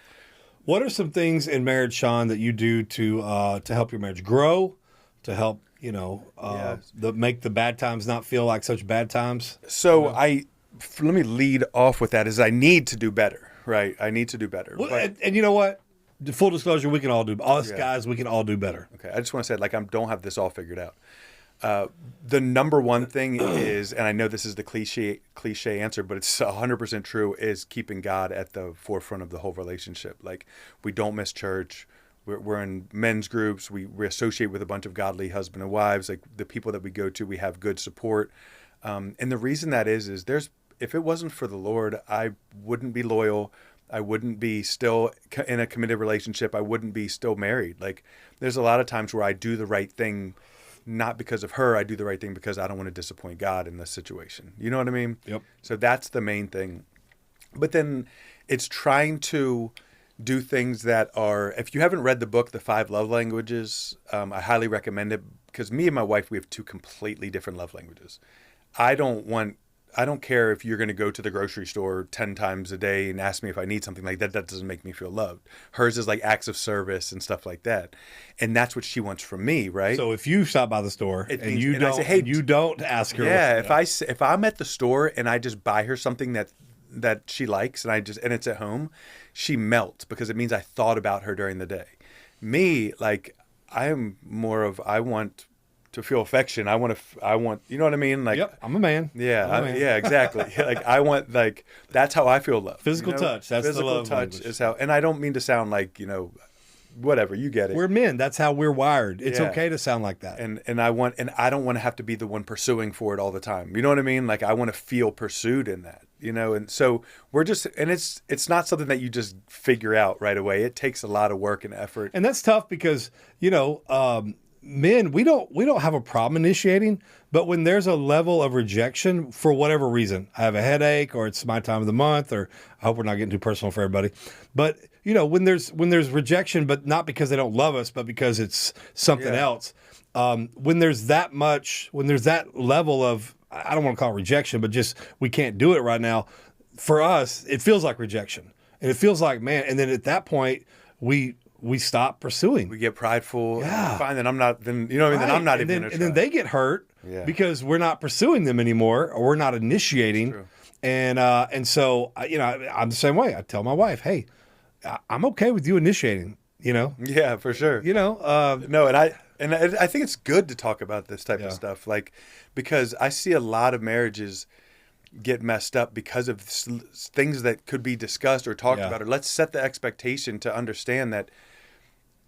what are some things in marriage, Shawn, that you do to help your marriage grow, to help, you know, make the bad times not feel like such bad times? So let me lead off with that is I need to do better, right? I need to do better. Well, and you know what? Full disclosure, we can all do, guys, we can all do better. Okay. I just want to say, like, I don't have this all figured out. The number one thing is, and I know this is the cliche answer, but it's 100% true, is keeping God at the forefront of the whole relationship. Like, we don't miss church. we're in men's groups. We associate with a bunch of godly husband and wives. Like the people that we go to, we have good support. And the reason that is if it wasn't for the Lord, I wouldn't be loyal. I wouldn't be still in a committed relationship. I wouldn't be still married. Like there's a lot of times where I do the right thing, not because of her. I do the right thing because I don't want to disappoint God in this situation. You know what I mean? Yep. So that's the main thing. But then it's trying to do things that are, if you haven't read the book, The 5 Love Languages, I highly recommend it because me and my wife, we have 2 completely different love languages. I don't care if you're going to go to the grocery store 10 times a day and ask me if I need something like that. That doesn't make me feel loved. Hers is like acts of service and stuff like that. And that's what she wants from me, right? So if you stop by the store and I say, hey, you don't ask her. Yeah, if I'm at the store and I just buy her something that she likes and it's at home, she melts because it means I thought about her during the day. Me, like I am more of, I want to feel affection. I want, you know what I mean? Like, yep, I'm a man. Yeah, yeah, exactly. Like I want, like, that's how I feel love. Physical touch. That's physical the love touch language. is how, and I don't mean to sound like, whatever, you get it. We're men. That's how we're wired. It's okay to sound like that. And I don't want to have to be the one pursuing for it all the time. You know what I mean? Like I want to feel pursued in that, and so we're just, and it's not something that you just figure out right away. It takes a lot of work and effort. And that's tough because, men, we don't have a problem initiating, but when there's a level of rejection for whatever reason, I have a headache or it's my time of the month, or I hope we're not getting too personal for everybody, but when there's rejection, but not because they don't love us, but because it's something else. When there's that level of, I don't want to call it rejection, but just, we can't do it right now. For us, it feels like rejection, and it feels like, man. And then at that point, we stop pursuing. We get prideful. Yeah. Fine, then I'm not. Then then I'm not even. And then they get hurt because we're not pursuing them anymore, or we're not initiating. True. And so I'm the same way. I tell my wife, hey, I'm okay with you initiating. Yeah, for sure. No, and I think it's good to talk about this type of stuff, like because I see a lot of marriages get messed up because of things that could be discussed or talked about. Or let's set the expectation to understand that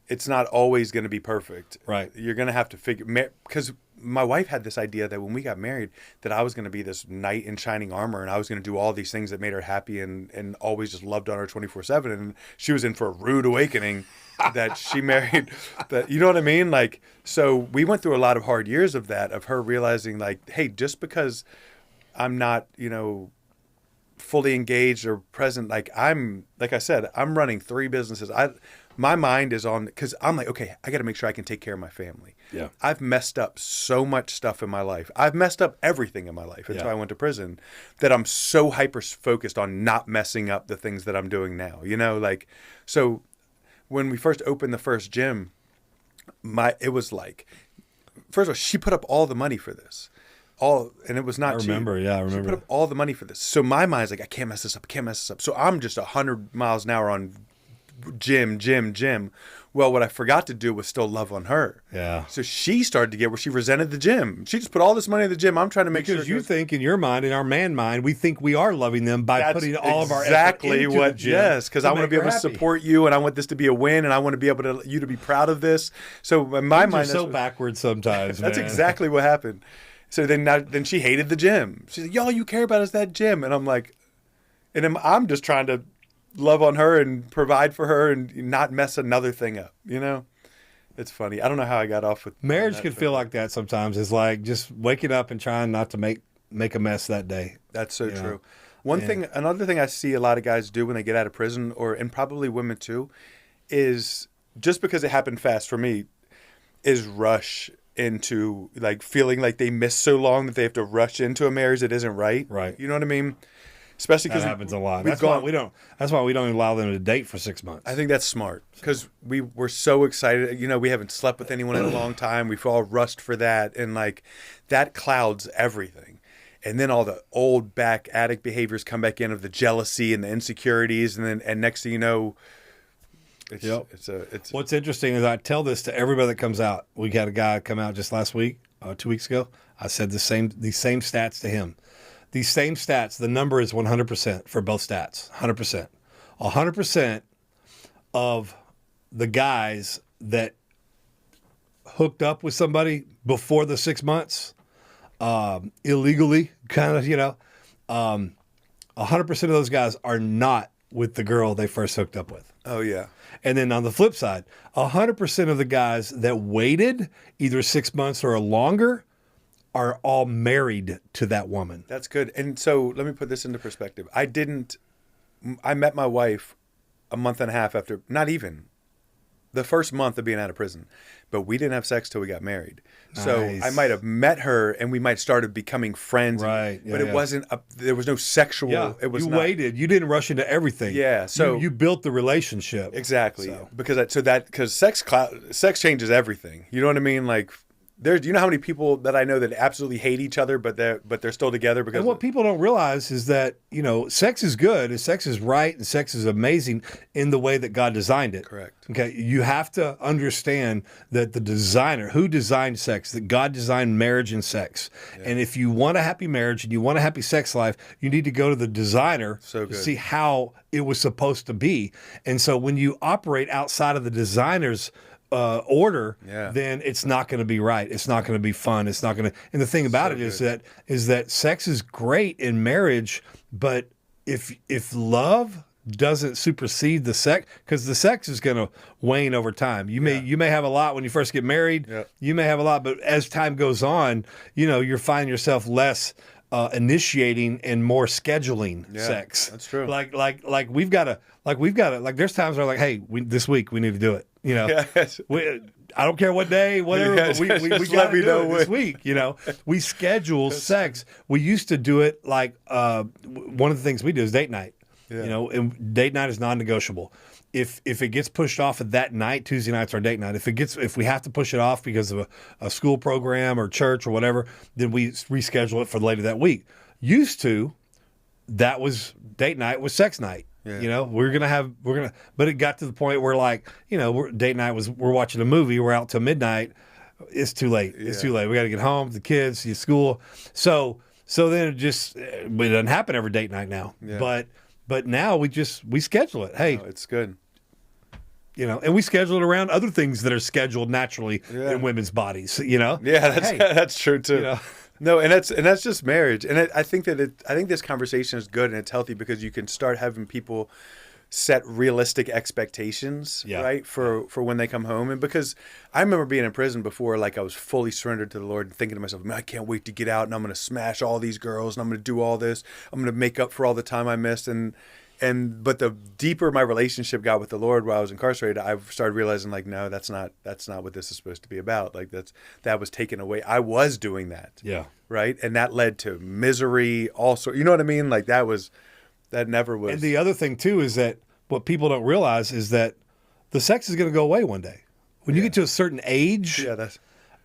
it's not always going to be perfect. Right. You're going to have to figure, because my wife had this idea that when we got married, that I was going to be this knight in shining armor and I was going to do all these things that made her happy and always just loved on her 24/7. And she was in for a rude awakening that she married, that, you know what I mean? Like, so we went through a lot of hard years of that, of her realizing like, hey, just because I'm not, fully engaged or present, like I said, I'm running 3 businesses. My mind is on, because I'm like, okay, I got to make sure I can take care of my family. Yeah. I've messed up so much stuff in my life. I've messed up everything in my life until I went to prison, that I'm so hyper focused on not messing up the things that I'm doing now. Like, so when we first opened the first gym, it was like, first of all, she put up all the money for this. And it was not cheap. I remember. She put up all the money for this. So my mind's like, I can't mess this up. So I'm just 100 miles an hour on gym. Well, what I forgot to do was still love on her. Yeah. So she started to get where she resented the gym. She just put all this money in the gym. I'm trying to make sure. Because you think in your mind, in our man mind, we think we are loving them by putting all of our effort into the gym. Yes, because I want to be able to support you, and I want this to be a win, and I want to be able to you to be proud of this. So in my mind, are so backwards sometimes. That's man. exactly what happened. So then she hated the gym. She's like, all you care about is that gym. And I'm like, and I'm just trying to love on her and provide for her and not mess another thing up. It's funny. I don't know how I got off with marriage. Could feel like that sometimes. It's like just waking up and trying not to make a mess that day. That's so true. Another thing I see a lot of guys do when they get out of prison, and probably women too, is just because it happened fast for me, is rush into like feeling like they miss so long that they have to rush into a marriage that isn't right. Right. You know what I mean? Especially because that happens a lot. That's why we don't allow them to date for 6 months. I think that's smart because we're so excited. We haven't slept with anyone in a long time. We've all rushed for that, and like that clouds everything. And then all the old back addict behaviors come back in of the jealousy and the insecurities, and next thing you know, it's What's interesting is I tell this to everybody that comes out. We had a guy come out just last week, 2 weeks ago. I said these same stats to him. These same stats, the number is 100% for both stats. 100%. 100% of the guys that hooked up with somebody before the 6 months, illegally, kind of, 100% of those guys are not with the girl they first hooked up with. Oh, yeah. And then on the flip side, 100% of the guys that waited either 6 months or longer are all married to that woman. That's good. And so let me put this into perspective. I met my wife a month and a half after, not even the first month of being out of prison, but we didn't have sex till we got married. So Nice. I might have met her and we might started becoming friends, Right. but it wasn't, there was no sexual, Yeah, it was you not. waited. You didn't rush into everything. Yeah, so- you built the relationship. Exactly. So. Because sex changes everything. You know what I mean? Like, you know how many people that I know that absolutely hate each other, but they're still together because And what people don't realize is that, sex is good, and sex is right, and sex is amazing in the way that God designed it. Correct. Okay. You have to understand that the designer, who designed sex, that God designed marriage and sex. Yeah. And if you want a happy marriage and you want a happy sex life, you need to go to the designer to see how it was supposed to be. And so when you operate outside of the designer's order, then it's not going to be right. It's not going to be fun. It's not going to. And the thing about it is that sex is great in marriage, but if love doesn't supersede the sex, because the sex is going to wane over time. You may have a lot when you first get married. Yeah. You may have a lot, but as time goes on, you're finding yourself less initiating and more scheduling sex. That's true. Like we've got to. There's times where hey, this week we need to do it. Yes. I don't care what day, whatever, but we got to do it this week. We schedule sex. We used to do it like one of the things we do is date night. Yeah. And date night is non-negotiable. If it gets pushed off at that night, Tuesday night's our date night. If we have to push it off because of a school program or church or whatever, then we reschedule it for later that week. Used to, that was date night was sex night. Yeah. But it got to the point where date night was, we're watching a movie, we're out till midnight. It's too late. Yeah. It's too late. We got to get home, the kids, see school. So then it doesn't happen every date night now. Yeah. But now we schedule it. Hey, it's good. And we schedule it around other things that are scheduled naturally in women's bodies. Yeah, that's true too. No, and that's just marriage. And I think this conversation is good and it's healthy because you can start having people set realistic expectations, right, for when they come home. And because I remember being in prison before, I was fully surrendered to the Lord and thinking to myself, man, I can't wait to get out and I'm going to smash all these girls and I'm going to do all this. I'm going to make up for all the time I missed. But the deeper my relationship got with the Lord while I was incarcerated, I started realizing no, that's not what this is supposed to be about. That was taken away. I was doing that. Yeah. Right. And that led to misery also. You know what I mean? That never was. And the other thing too is that what people don't realize is that the sex is going to go away one day. When you get to a certain age,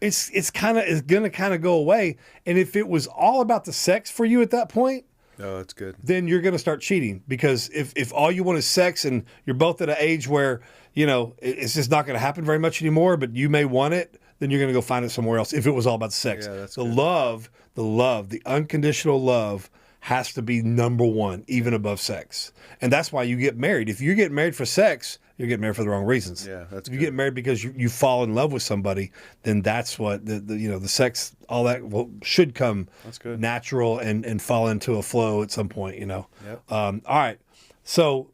it's going to kind of go away. And if it was all about the sex for you at that point, oh, that's good. Then you're going to start cheating, because if all you want is sex and you're both at an age where, it's just not going to happen very much anymore, but you may want it, then you're going to go find it somewhere else. If it was all about the sex, that's the love, the unconditional love has to be number one, even above sex. And that's why you get married. If you get married for sex, you're getting married for the wrong reasons. Yeah, that's if you get married because you fall in love with somebody, then that's what the sex, all that should come natural and fall into a flow at some point. Yep. All right. So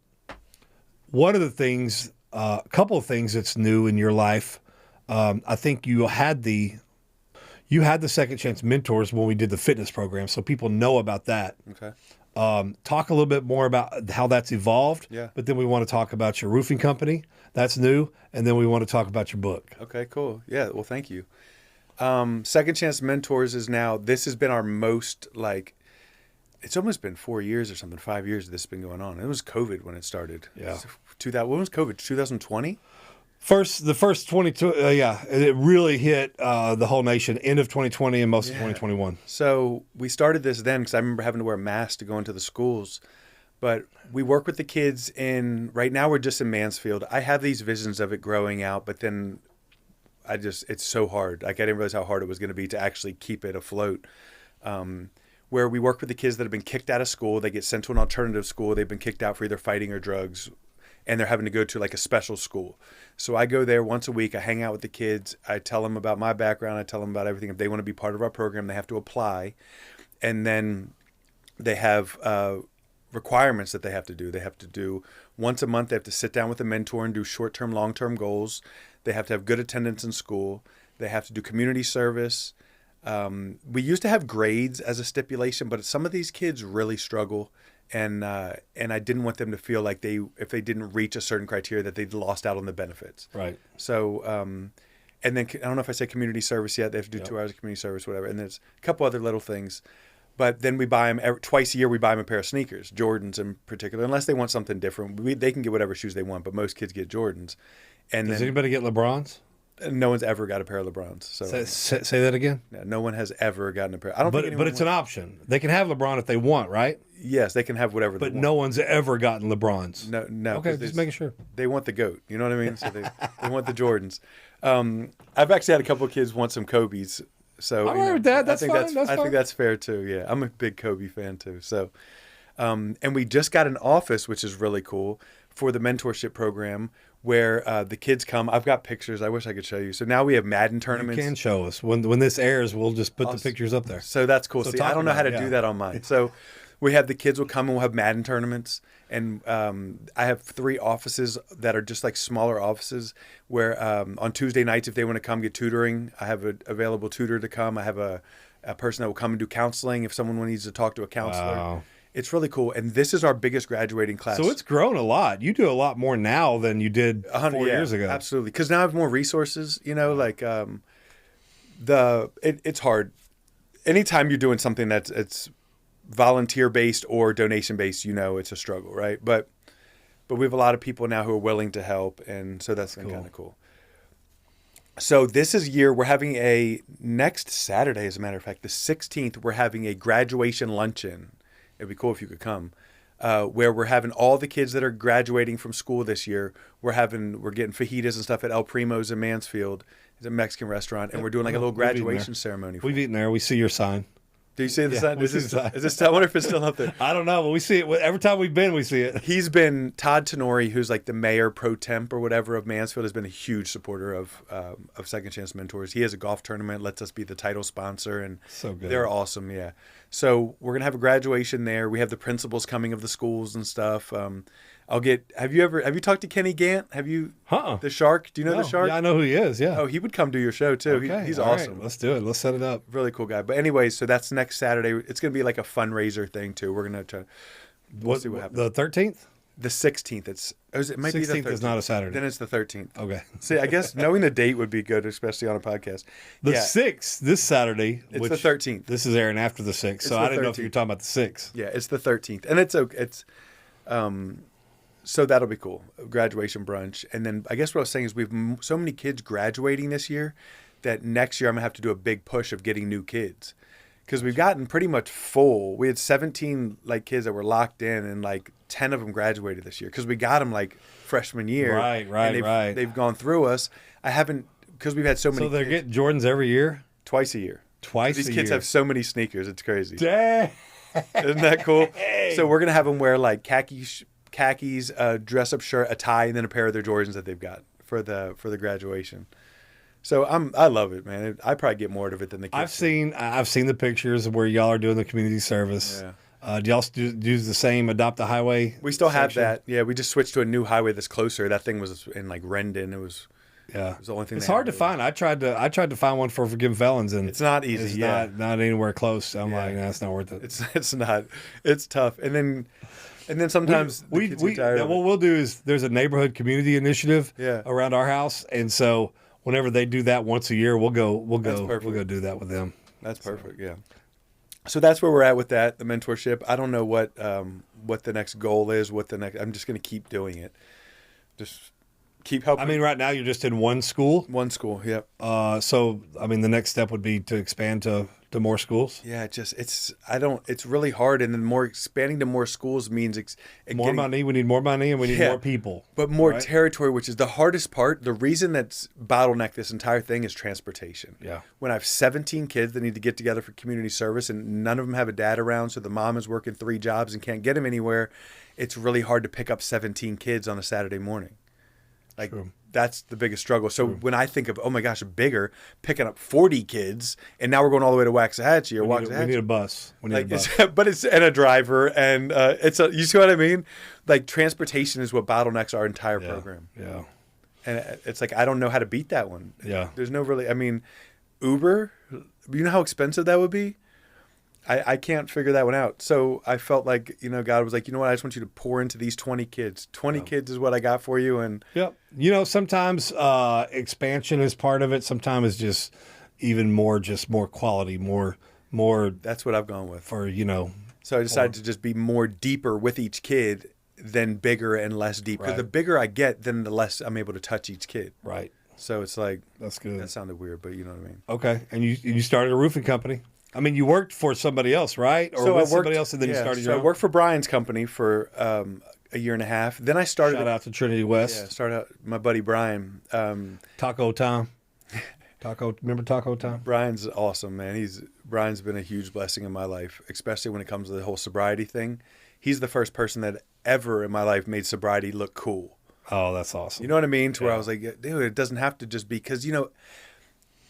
one of the things, a couple of things that's new in your life, I think you had the Second Chance Mentors when we did the fitness program, so people know about that. Okay. Talk a little bit more about how that's evolved. Yeah. But then we want to talk about your roofing company. That's new. And then we want to talk about your book. Okay, cool. Yeah, well, thank you. Second Chance Mentors this has been our most, it's almost been 4 years or something, 5 years this has been going on. It was COVID when it started. Yeah. When was COVID? 2020? The first 22, it really hit the whole nation, end of 2020 and most of 2021. So we started this then because I remember having to wear masks to go into the schools. But we work with the kids right now we're just in Mansfield. I have these visions of it growing out, but then it's so hard. I didn't realize how hard it was going to be to actually keep it afloat. Where we work with the kids that have been kicked out of school. They get sent to an alternative school. They've been kicked out for either fighting or drugs. and they're having to go to like a special school. So I go there once a week. I hang out with the kids. I tell them about my background. I tell them about everything. If they want to be part of our program, they have to apply. And then they have requirements that they have to do. They have to do once a month. They have to sit down with a mentor and do short-term, long-term goals. They have to have good attendance in school. They have to do community service. We used to have grades as a stipulation, but some of these kids really struggle. And I didn't want them to feel like if they didn't reach a certain criteria, that they'd lost out on the benefits. Right. So, and then I don't know if I say community service yet. They have to do 2 hours of community service, whatever. And there's a couple other little things. But then we buy them twice a year. We buy them a pair of sneakers, Jordans in particular, unless they want something different. They can get whatever shoes they want, but most kids get Jordans. And Does anybody get LeBrons? No one's ever got a pair of LeBrons. So Say that again. no one has ever gotten a pair. I don't. But it's an option. They can have LeBron if they want, right? Yes, they can have whatever. But they want. no one's ever gotten LeBrons. No. Okay, just making sure. They want the GOAT. You know what I mean? So they want the Jordans. I've actually had a couple of kids want some Kobe's. So I'm all right with that. That's fine. I think that's fair too. Yeah, I'm a big Kobe fan too. So, and we just got an office, which is really cool, for the mentorship program, where the kids come. I've got pictures. I wish I could show you. So now we have Madden tournaments. You can show us. When this airs, we'll just put the pictures up there. So that's cool. So See, I don't know how to do that on mine. So we have the kids will come and we'll have Madden tournaments. And I have 3 offices that are just like smaller offices where on Tuesday nights, if they want to come get tutoring, I have an available tutor to come. I have a person that will come and do counseling if someone needs to talk to a counselor. Wow. It's really cool. And this is our biggest graduating class. So it's grown a lot. You do a lot more now than you did 4 years ago. Absolutely. Because now I have more resources, like it's hard. Anytime you're doing something it's volunteer based or donation based, it's a struggle, right? But we have a lot of people now who are willing to help. And so that's been kind of cool. So this is we're having next Saturday, as a matter of fact, the 16th, we're having a graduation luncheon. It'd be cool if you could come, where we're having all the kids that are graduating from school this year. We're getting fajitas and stuff at El Primo's in Mansfield. It's a Mexican restaurant, and we're doing like a little graduation ceremony. We've eaten there. We see your sign. Do you see the sign? Is this? I wonder if it's still up there. I don't know, but we see it every time we've been. We see it. He's been Todd Tenori, who's like the mayor pro temp or whatever of Mansfield, has been a huge supporter of Second Chance Mentors. He has a golf tournament, lets us be the title sponsor, and so good. They're awesome. Yeah. So we're gonna have a graduation there. We have the principals coming of the schools and stuff. Have you talked to Kenny Gant? Have you? The Shark? Do you know the Shark? Yeah, I know who he is. Yeah. Oh, he would come do your show too. Okay. He's All awesome. Right. Let's do it. Let's set it up. Really cool guy. But anyways, so that's next Saturday. It's going to be like a fundraiser thing too. We're going to try. We'll see what happens. The 13th? The 16th. It might be the 16th 13th. is not a Saturday. Then it's the 13th. Okay. See, I guess knowing the date would be good, especially on a podcast. The 6th, this Saturday. It's the 13th. This is airing after the 6th, so I didn't know if you were talking about the 6th. Yeah, it's the 13th, and it's okay. So that'll be cool. Graduation brunch, and then I guess what I was saying is we have so many kids graduating this year that next year I'm gonna have to do a big push of getting new kids. Because we've gotten pretty much full. We had 17 kids that were locked in, and 10 of them graduated this year because we got them freshman year. Right. They've gone through us. I haven't, because we've had so many. So they're getting Jordans every year? Twice a year. These kids have so many sneakers. It's crazy. Dang. Isn't that cool? So we're gonna have them wear khakis, dress-up shirt, a tie, and then a pair of their Jordans that they've got for the graduation. So I love it, man. I probably get more out of it than the kids. I've seen the pictures where y'all are doing the community service. Yeah. Do y'all do the same Adopt the Highway? We still have that. Yeah, we just switched to a new highway that's closer. That thing was in Rendon. It was the only thing. It's hard to find. I tried to find one for ForgivenFelons, and it's not easy. It's not anywhere close. I'm like, nah, it's not worth it. It's not. It's tough. And then sometimes what we'll do is there's a neighborhood community initiative around our house, and so whenever they do that once a year, we'll go do that with them. That's perfect. Yeah. So that's where we're at with that, the mentorship. I don't know what the next goal is. I'm just going to keep doing it. Just keep helping. I mean, right now you're just in one school. One school. Yep. So I mean, the next step would be to expand to to more schools? Yeah, it's really hard. And then more expanding to more schools means More money. We need more money, and we need more people. But more right? territory, which is the hardest part. The reason that's bottlenecked this entire thing is transportation. Yeah. When I have 17 kids that need to get together for community service and none of them have a dad around, so the mom is working 3 jobs and can't get him anywhere, it's really hard to pick up 17 kids on a Saturday morning. Like, True. That's the biggest struggle. So when I think of, oh my gosh, bigger, picking up 40 kids, and now we're going all the way to Waxahachie or Waxahachie. We need a bus. We need a bus. But it's and a driver, and you see what I mean? Like, transportation is what bottlenecks our entire program. Yeah. And it's like, I don't know how to beat that one. Yeah. There's no really, I mean, Uber, you know how expensive that would be? I can't figure that one out. So I felt like, God was like, you know what? I just want you to pour into these 20 kids. 20 kids is what I got for you. And yep. Sometimes expansion is part of it. Sometimes it's just even more quality, more. That's what I've gone with. For, So I decided to just be more deeper with each kid than bigger and less deep. Because the bigger I get, then the less I'm able to touch each kid. Right. So it's like, that's good. That sounded weird, but you know what I mean. Okay. And you started a roofing company. I mean, you worked for somebody else, right? Or with somebody else, and then you started your own? I worked for Brian's company for a year and a half. Then I started. Shout out to Trinity West. Yeah, started out my buddy Brian. Taco Tom. Remember Taco Tom? Brian's awesome, man. Brian's been a huge blessing in my life, especially when it comes to the whole sobriety thing. He's the first person that ever in my life made sobriety look cool. Oh, that's awesome. You know what I mean? To where I was like, dude, it doesn't have to just be, because,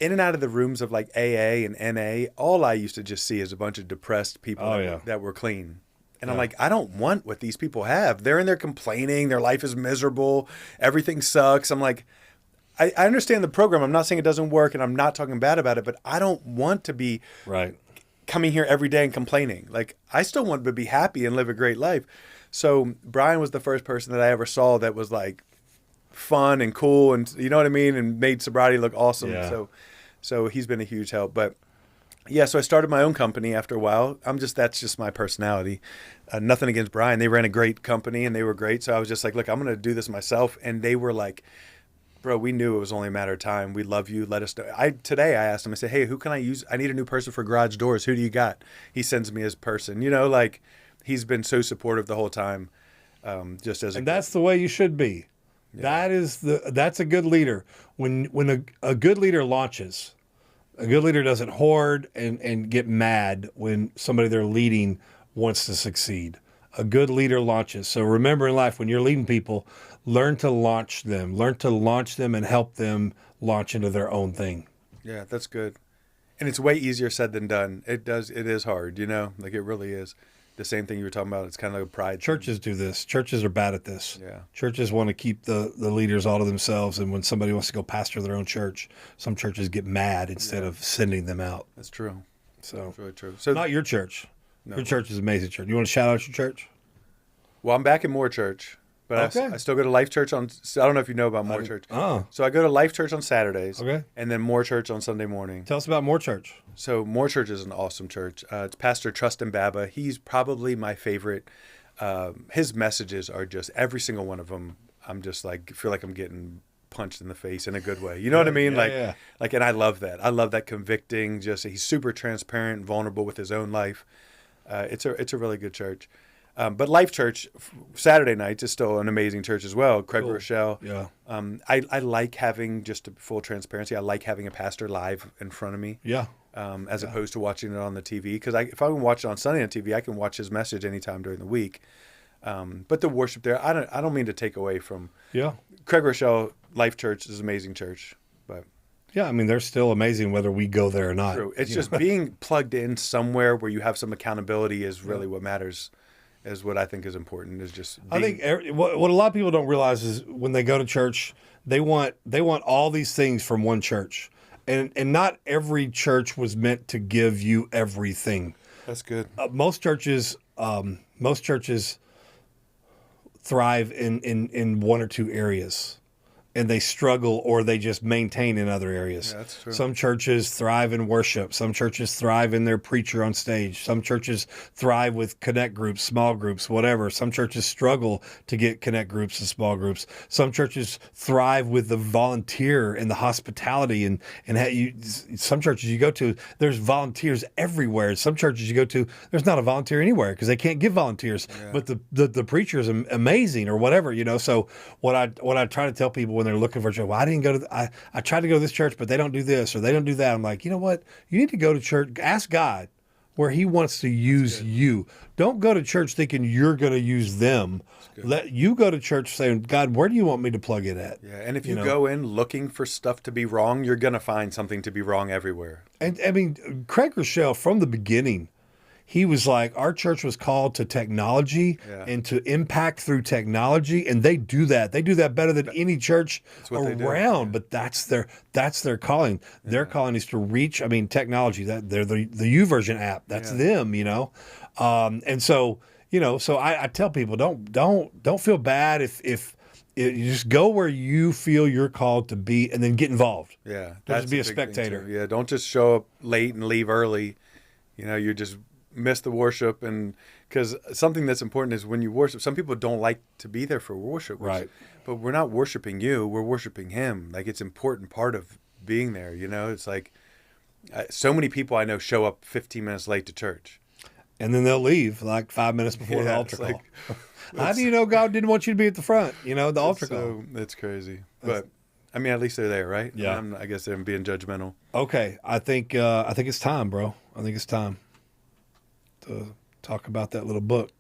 in and out of the rooms of like AA and NA, all I used to just see is a bunch of depressed people that were clean. And I'm like, I don't want what these people have. They're in there complaining. Their life is miserable. Everything sucks. I'm like, I understand the program. I'm not saying it doesn't work, and I'm not talking bad about it, but I don't want to be coming here every day and complaining. Like, I still want to be happy and live a great life. So Brian was the first person that I ever saw that was like fun and cool, and you know what I mean, and made sobriety look awesome. Yeah. So he's been a huge help. But yeah, so I started my own company after a while. That's just my personality. Nothing against Brian. They ran a great company and they were great. So I was just like, look, I'm going to do this myself. And they were like, bro, we knew it was only a matter of time. We love you. Let us know. Today I asked him, I said, hey, who can I use? I need a new person for garage doors. Who do you got? He sends me his person, like he's been so supportive the whole time. That's the way you should be. Yeah. That's a good leader. When a good leader launches, a good leader doesn't hoard and get mad when somebody they're leading wants to succeed. A good leader launches. So remember in life, when you're leading people, learn to launch them. Learn to launch them and help them launch into their own thing. Yeah, that's good. And it's way easier said than done. It is hard, like it really is. The same thing you were talking about. It's kind of a pride. Churches do this. Churches are bad at this. Yeah. Churches want to keep the leaders all to themselves. And when somebody wants to go pastor their own church, some churches get mad instead of sending them out. That's true. So that's really true. So not your church. No. Your church is an amazing church. You want to shout out your church? Well, I'm back in Moore Church. But I still go to Life Church I don't know if you know about Moore Church. Oh. So I go to Life Church on Saturdays. Okay. And then Moore Church on Sunday morning. Tell us about Moore Church. So Moore Church is an awesome church. It's Pastor Trustin Baba. He's probably my favorite. His messages are just, every single one of them, I'm just like, feel like I'm getting punched in the face in a good way. You know what I mean? Like, and I love that. I love that convicting, he's super transparent and vulnerable with his own life. It's a really good church. But Life Church, Saturday nights, is still an amazing church as well. Craig Rochelle. Yeah. I like having, just full transparency, I like having a pastor live in front of me. Yeah. As opposed to watching it on the TV. Because if I can watch it on Sunday on TV, I can watch his message anytime during the week. But the worship there, I don't mean to take away from. Yeah. Craig Rochelle Life Church is an amazing church. But yeah, I mean, they're still amazing whether we go there or not. True. It's just being plugged in somewhere where you have some accountability is really what matters. Is what I think is important. Is just I think what a lot of people don't realize is when they go to church, they want all these things from one church, and not every church was meant to give you everything. That's good. Most churches thrive in one or two areas, and they struggle or they just maintain in other areas. Yeah, that's true. Some churches thrive in worship. Some churches thrive in their preacher on stage. Some churches thrive with connect groups, small groups, whatever. Some churches struggle to get connect groups and small groups. Some churches thrive with the volunteer and the hospitality. And some churches you go to, there's volunteers everywhere. Some churches you go to, there's not a volunteer anywhere because they can't get volunteers. Yeah. But the preacher is amazing or whatever, you know. So what I try to tell people when they're looking for a church, well, I didn't go to, I tried to go to this church, but they don't do this or they don't do that. I'm like, you know what? You need to go to church. Ask God where he wants to use you. Don't go to church thinking you're going to use them. Let you go to church saying, God, where do you want me to plug it at? Yeah, and if you go in looking for stuff to be wrong, you're going to find something to be wrong everywhere. And I mean, Craig Rochelle, from the beginning, he was like, our church was called to technology and to impact through technology. And they do that. They do that better than any church around. Yeah. But that's their calling. Yeah. Their calling is to reach, I mean, technology, that they're the YouVersion app. That's them, you know? And so, you know, so I tell people, don't feel bad if you just go where you feel you're called to be and then get involved. Yeah. Don't just be a spectator. Yeah. Don't just show up late and leave early. You know, you just miss the worship. And because something that's important is when you worship, some people don't like to be there for worship. Right. But we're not worshiping you. We're worshiping him. Like, it's an important part of being there. You know, it's like so many people I know show up 15 minutes late to church. And then they'll leave like 5 minutes before the altar call. How do you know God didn't want you to be at the front? You know, the altar call. That's crazy. But I mean, at least they're there, right? Yeah. I guess they're being judgmental. Okay, I think it's time, bro. I think it's time to talk about that little book.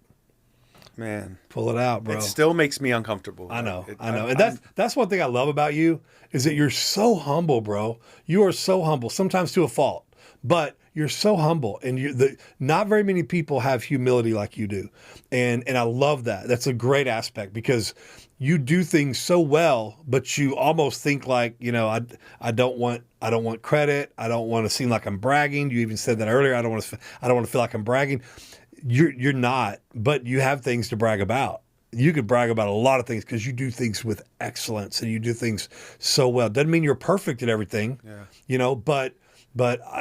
Man, pull it out, bro. It still makes me uncomfortable. I know, and that's one thing I love about you is that you're so humble, bro. You are so humble, sometimes to a fault, but you're so humble, and not very many people have humility like you do, and I love that. That's a great aspect because you do things so well, but you almost think like, you know, I don't want credit. I don't want to seem like I'm bragging. You even said that earlier. I don't want to feel like I'm bragging. You're not, but you have things to brag about. You could brag about a lot of things because you do things with excellence and you do things so well. Doesn't mean you're perfect at everything, you know, but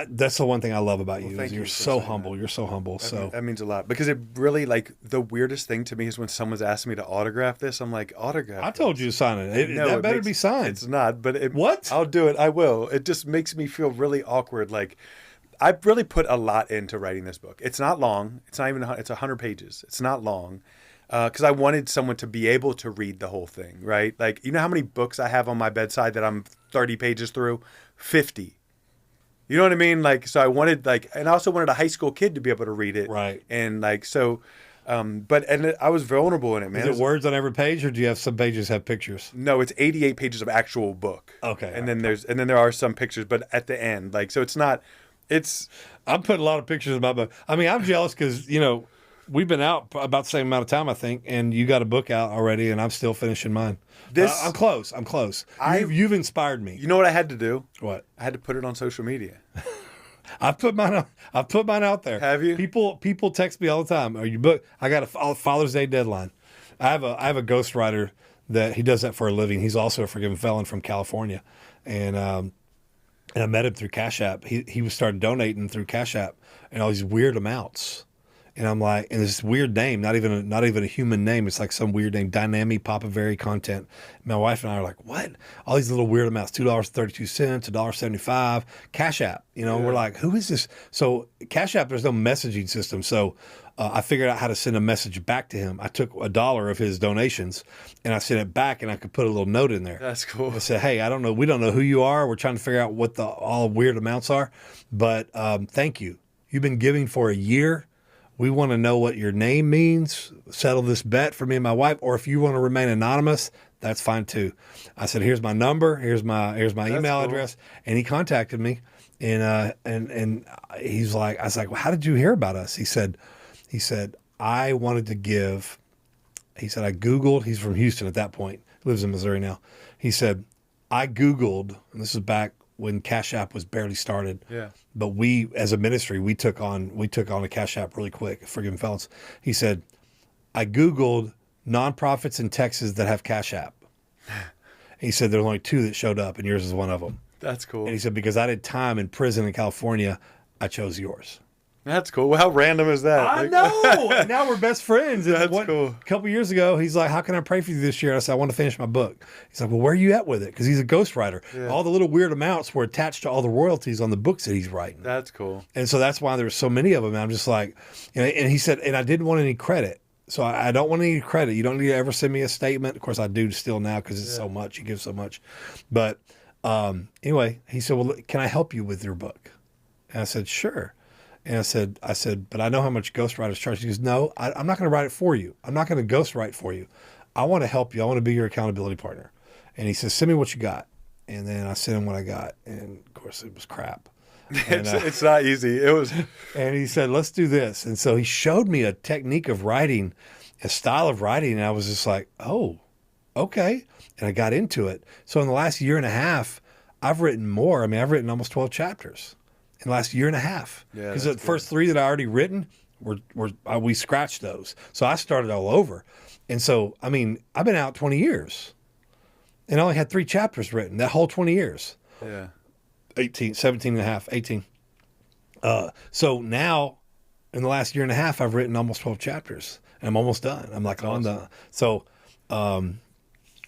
that's the one thing I love about you. Is you're so humble. That. You're so humble. That means a lot because it really, like, the weirdest thing to me is when someone's asking me to autograph this. I'm like, autograph. I told you to sign it. That better be signed. It's not, but what? I'll do it. I will. It just makes me feel really awkward. Like, I've really put a lot into writing this book. It's not long. It's not even. It's 100 pages. It's not long. Because I wanted someone to be able to read the whole thing, right? Like, you know how many books I have on my bedside that I'm 30 pages through? 50. You know what I mean? Like, so I wanted, like, and I also wanted a high school kid to be able to read it. Right. And, like, so, I was vulnerable in it, man. Is it words on every page, or do you have some pages have pictures? No, it's 88 pages of actual book. Okay. And then there are some pictures, but at the end, like, so it's not, I'm putting a lot of pictures in my book. I mean, I'm jealous because, you know, we've been out about the same amount of time, I think, and you got a book out already, and I'm still finishing mine. I'm close. You've inspired me. You know what I had to do? What? I had to put it on social media. I've put mine out there. Have you? People text me all the time. Are you booked? I got a Father's Day deadline. I have a ghostwriter that he does that for a living. He's also a Forgiven Felon from California, and I met him through Cash App. He was starting donating through Cash App and all these weird amounts. And I'm like, and this weird name, not even a human name. It's like some weird name, Dynamic Papaveri Content. My wife and I are like, what? All these little weird amounts, $2.32, $1.75, Cash App. You know, we're like, who is this? So Cash App, there's no messaging system. So I figured out how to send a message back to him. I took $1 of his donations and I sent it back, and I could put a little note in there. That's cool. I said, hey, we don't know who you are. We're trying to figure out what all weird amounts are. But thank you. You've been giving for a year. We want to know what your name means. Settle this bet for me and my wife. Or if you want to remain anonymous, that's fine too. I said, here's my number. Here's my email address. And he contacted me, and he's like, I was like, well, how did you hear about us? He said, I wanted to give. He said, I Googled. He's from Houston at that point. Lives in Missouri now. He said, I Googled, and this is back when Cash App was barely started. Yeah. But we, as a ministry, we took on a Cash App really quick, Forgiven Felons. He said, I Googled nonprofits in Texas that have Cash App. he said there's only 2 that showed up, and yours is one of them. That's cool. And he said, because I did time in prison in California, I chose yours. That's cool. Well, how random is that? I know. And now we're best friends. And That's cool. A couple years ago, he's like, how can I pray for you this year? And I said, I want to finish my book. He's like, well, where are you at with it? Because he's a ghostwriter. Yeah. All the little weird amounts were attached to all the royalties on the books that he's writing. That's cool. And so that's why there's so many of them. And I'm just like, and he said, and I didn't want any credit. So I don't want any credit. You don't need to ever send me a statement. Of course, I do still now because it's so much. You give so much. But anyway, he said, well, can I help you with your book? And I said, sure. And I said, but I know how much ghostwriters charge. He goes, no, I'm not going to write it for you. I'm not going to ghostwrite for you. I want to help you. I want to be your accountability partner. And he says, send me what you got. And then I sent him what I got. And of course, it was crap. And, It's not easy. It was. and he said, let's do this. And so he showed me a technique of writing, a style of writing. And I was just like, oh, okay. And I got into it. So in the last year and a half, I've written more. I mean, I've written almost 12 chapters in the last year and a half. Yeah, because the that's first 3 that I already written we scratched those. So I started all over. And so, I mean, I've been out 20 years and I only had 3 chapters written that whole 20 years. Yeah. 17 and a half, 18. So now in the last year and a half, I've written almost 12 chapters and I'm almost done. I'm like, on the, so,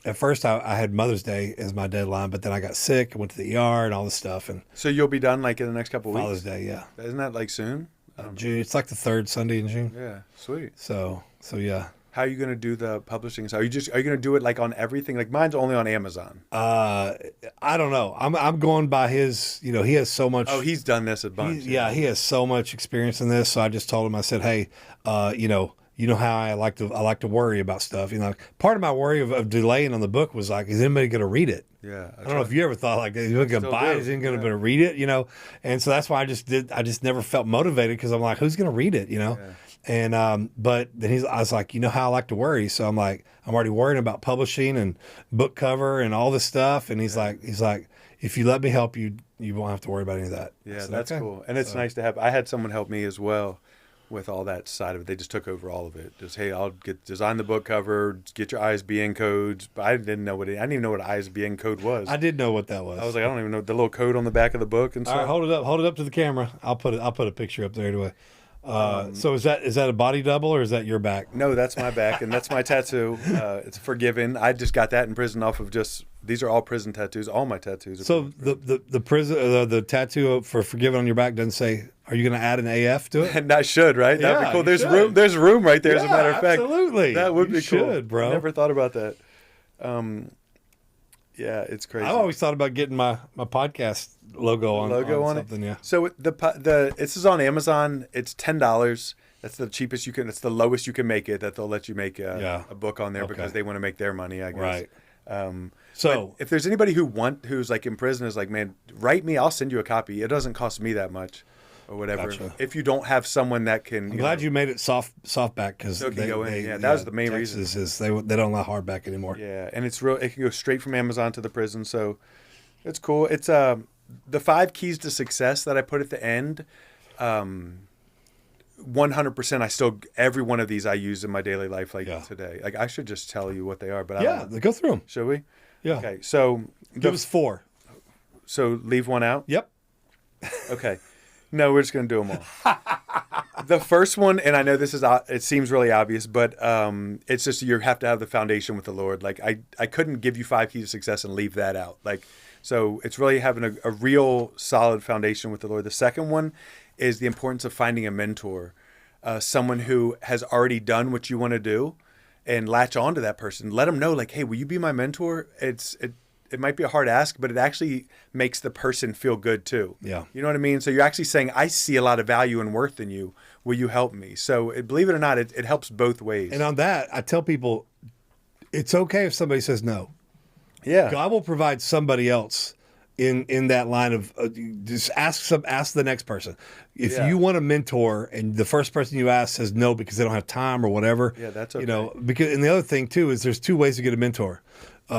at first I had Mother's Day as my deadline, but then I got sick, I went to the ER and all this stuff. And So you'll be done like in the next couple of weeks? Father's Day, yeah. Isn't that like soon? June. It's like the 3rd Sunday in June. Yeah. Sweet. So yeah. How are you going to do the publishing? So are you going to do it like on everything? Like mine's only on Amazon. I don't know. I'm going by his, he has so much. Oh, he's done this a bunch. He has so much experience in this. So I just told him, I said, hey, you know how I like to worry about stuff. Part of my worry of delaying on the book was like, is anybody going to read it? Yeah. I don't know if you ever thought like that. You're going to buy it, is anyone going to read it? And so that's why I just never felt motivated because I'm like, who's going to read it? Yeah. And but then I was like, you know how I like to worry. So I'm like, I'm already worrying about publishing and book cover and all this stuff. And he's like, if you let me help you, you won't have to worry about any of that. Yeah, said, that's okay. cool. And it's nice to have. I had someone help me as well with all that side of it. They just took over all of it. Just, hey, I'll design the book cover, get your ISBN codes. But I didn't even know what an ISBN code was. I did know what that was. I was like, I don't even know the little code on the back of the book and All stuff. right, hold it up to the camera. I'll put a picture up there anyway. So is that a body double or is that your back? No, that's my back, and that's my tattoo. It's Forgiven. I just got that in prison off of these are all prison tattoos. All my tattoos are So the prison the tattoo for Forgiven on your back doesn't say. Are you going to add an AF to it? And I should, right? That'd Yeah, be cool. you There's should. room. There's room right there. As a Yeah, matter of fact, absolutely. That would You be cool, should, bro. I never thought about that. Yeah, it's crazy. I've always thought about getting my podcast logo on something. it. Yeah. So this is on Amazon. It's $10. That's the cheapest you can. It's the lowest you can make it. That they'll let you make a book on there because they want to make their money. I guess. Right. So if there's anybody who's like in prison is like, man, write me. I'll send you a copy. It doesn't cost me that much, or whatever. Gotcha. If you don't have someone that can. I'm glad you made it softback because So it can go in. Yeah, that was the main reason. Is they don't allow hardback anymore. Yeah, and it's real. It can go straight from Amazon to the prison, so it's cool. It's the 5 keys to success that I put at the end. 100%. I still every one of these I use in my daily life today. Like I should just tell you what they are, but I don't know. Go through them. Should we? Yeah. Okay. So Give us 4. So leave one out. Yep. Okay. No, we're just gonna do them all. The first one, and I know this is it seems really obvious, but it's just you have to have the foundation with the Lord. Like I couldn't give you 5 keys to success and leave that out. Like so, it's really having a real solid foundation with the Lord. The second one is the importance of finding a mentor, someone who has already done what you want to do, and latch on to that person. Let them know, like, hey, will you be my mentor? It might be a hard ask, but it actually makes the person feel good too. Yeah. You know what I mean? So you're actually saying, I see a lot of value and worth in you. Will you help me? So believe it or not, it helps both ways. And on that, I tell people, it's okay if somebody says no. Yeah. God will provide somebody else in that line of just ask the next person. If you want a mentor and the first person you ask says no because they don't have time or whatever. Yeah, that's okay. Because and the other thing too is there's 2 ways to get a mentor: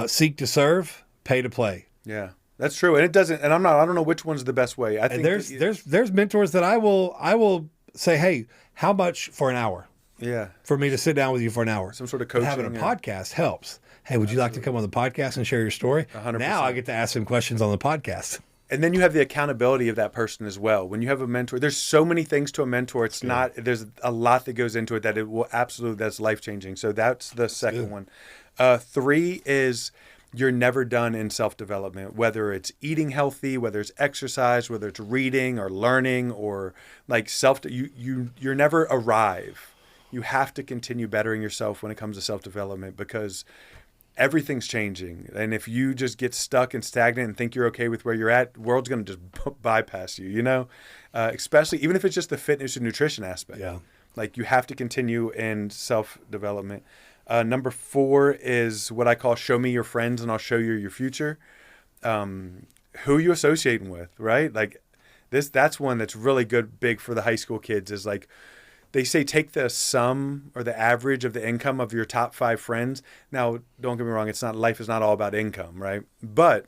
seek to serve, pay to play. Yeah, that's true. And it doesn't. And I don't know which one's the best way. I think there's mentors that I will say, hey, how much for an hour? Yeah. for me to sit down with you for an hour. Some sort of But having a coaching podcast helps. Hey, would you like to come on the podcast and share your story? 100%. Now I get to ask some questions on the podcast. And then you have the accountability of that person as well. When you have a mentor, there's so many things to a mentor. It's not, there's a lot that goes into it that it will absolutely, that's life-changing. So that's the second one. 3 is you're never done in self-development, whether it's eating healthy, whether it's exercise, whether it's reading or learning or like you're never arrive. You have to continue bettering yourself when it comes to self-development because everything's changing. And if you just get stuck and stagnant and think you're okay with where you're at, the world's going to just bypass you, you know, especially even if it's just the fitness and nutrition aspect. Yeah. Like you have to continue in self-development. Number 4 is what I call show me your friends and I'll show you your future. Who you associating with, right? Like that's one that's really good, big for the high school kids is like, they say take the sum or the average of the income of your top 5 friends. Now, don't get me wrong, life is not all about income, right? But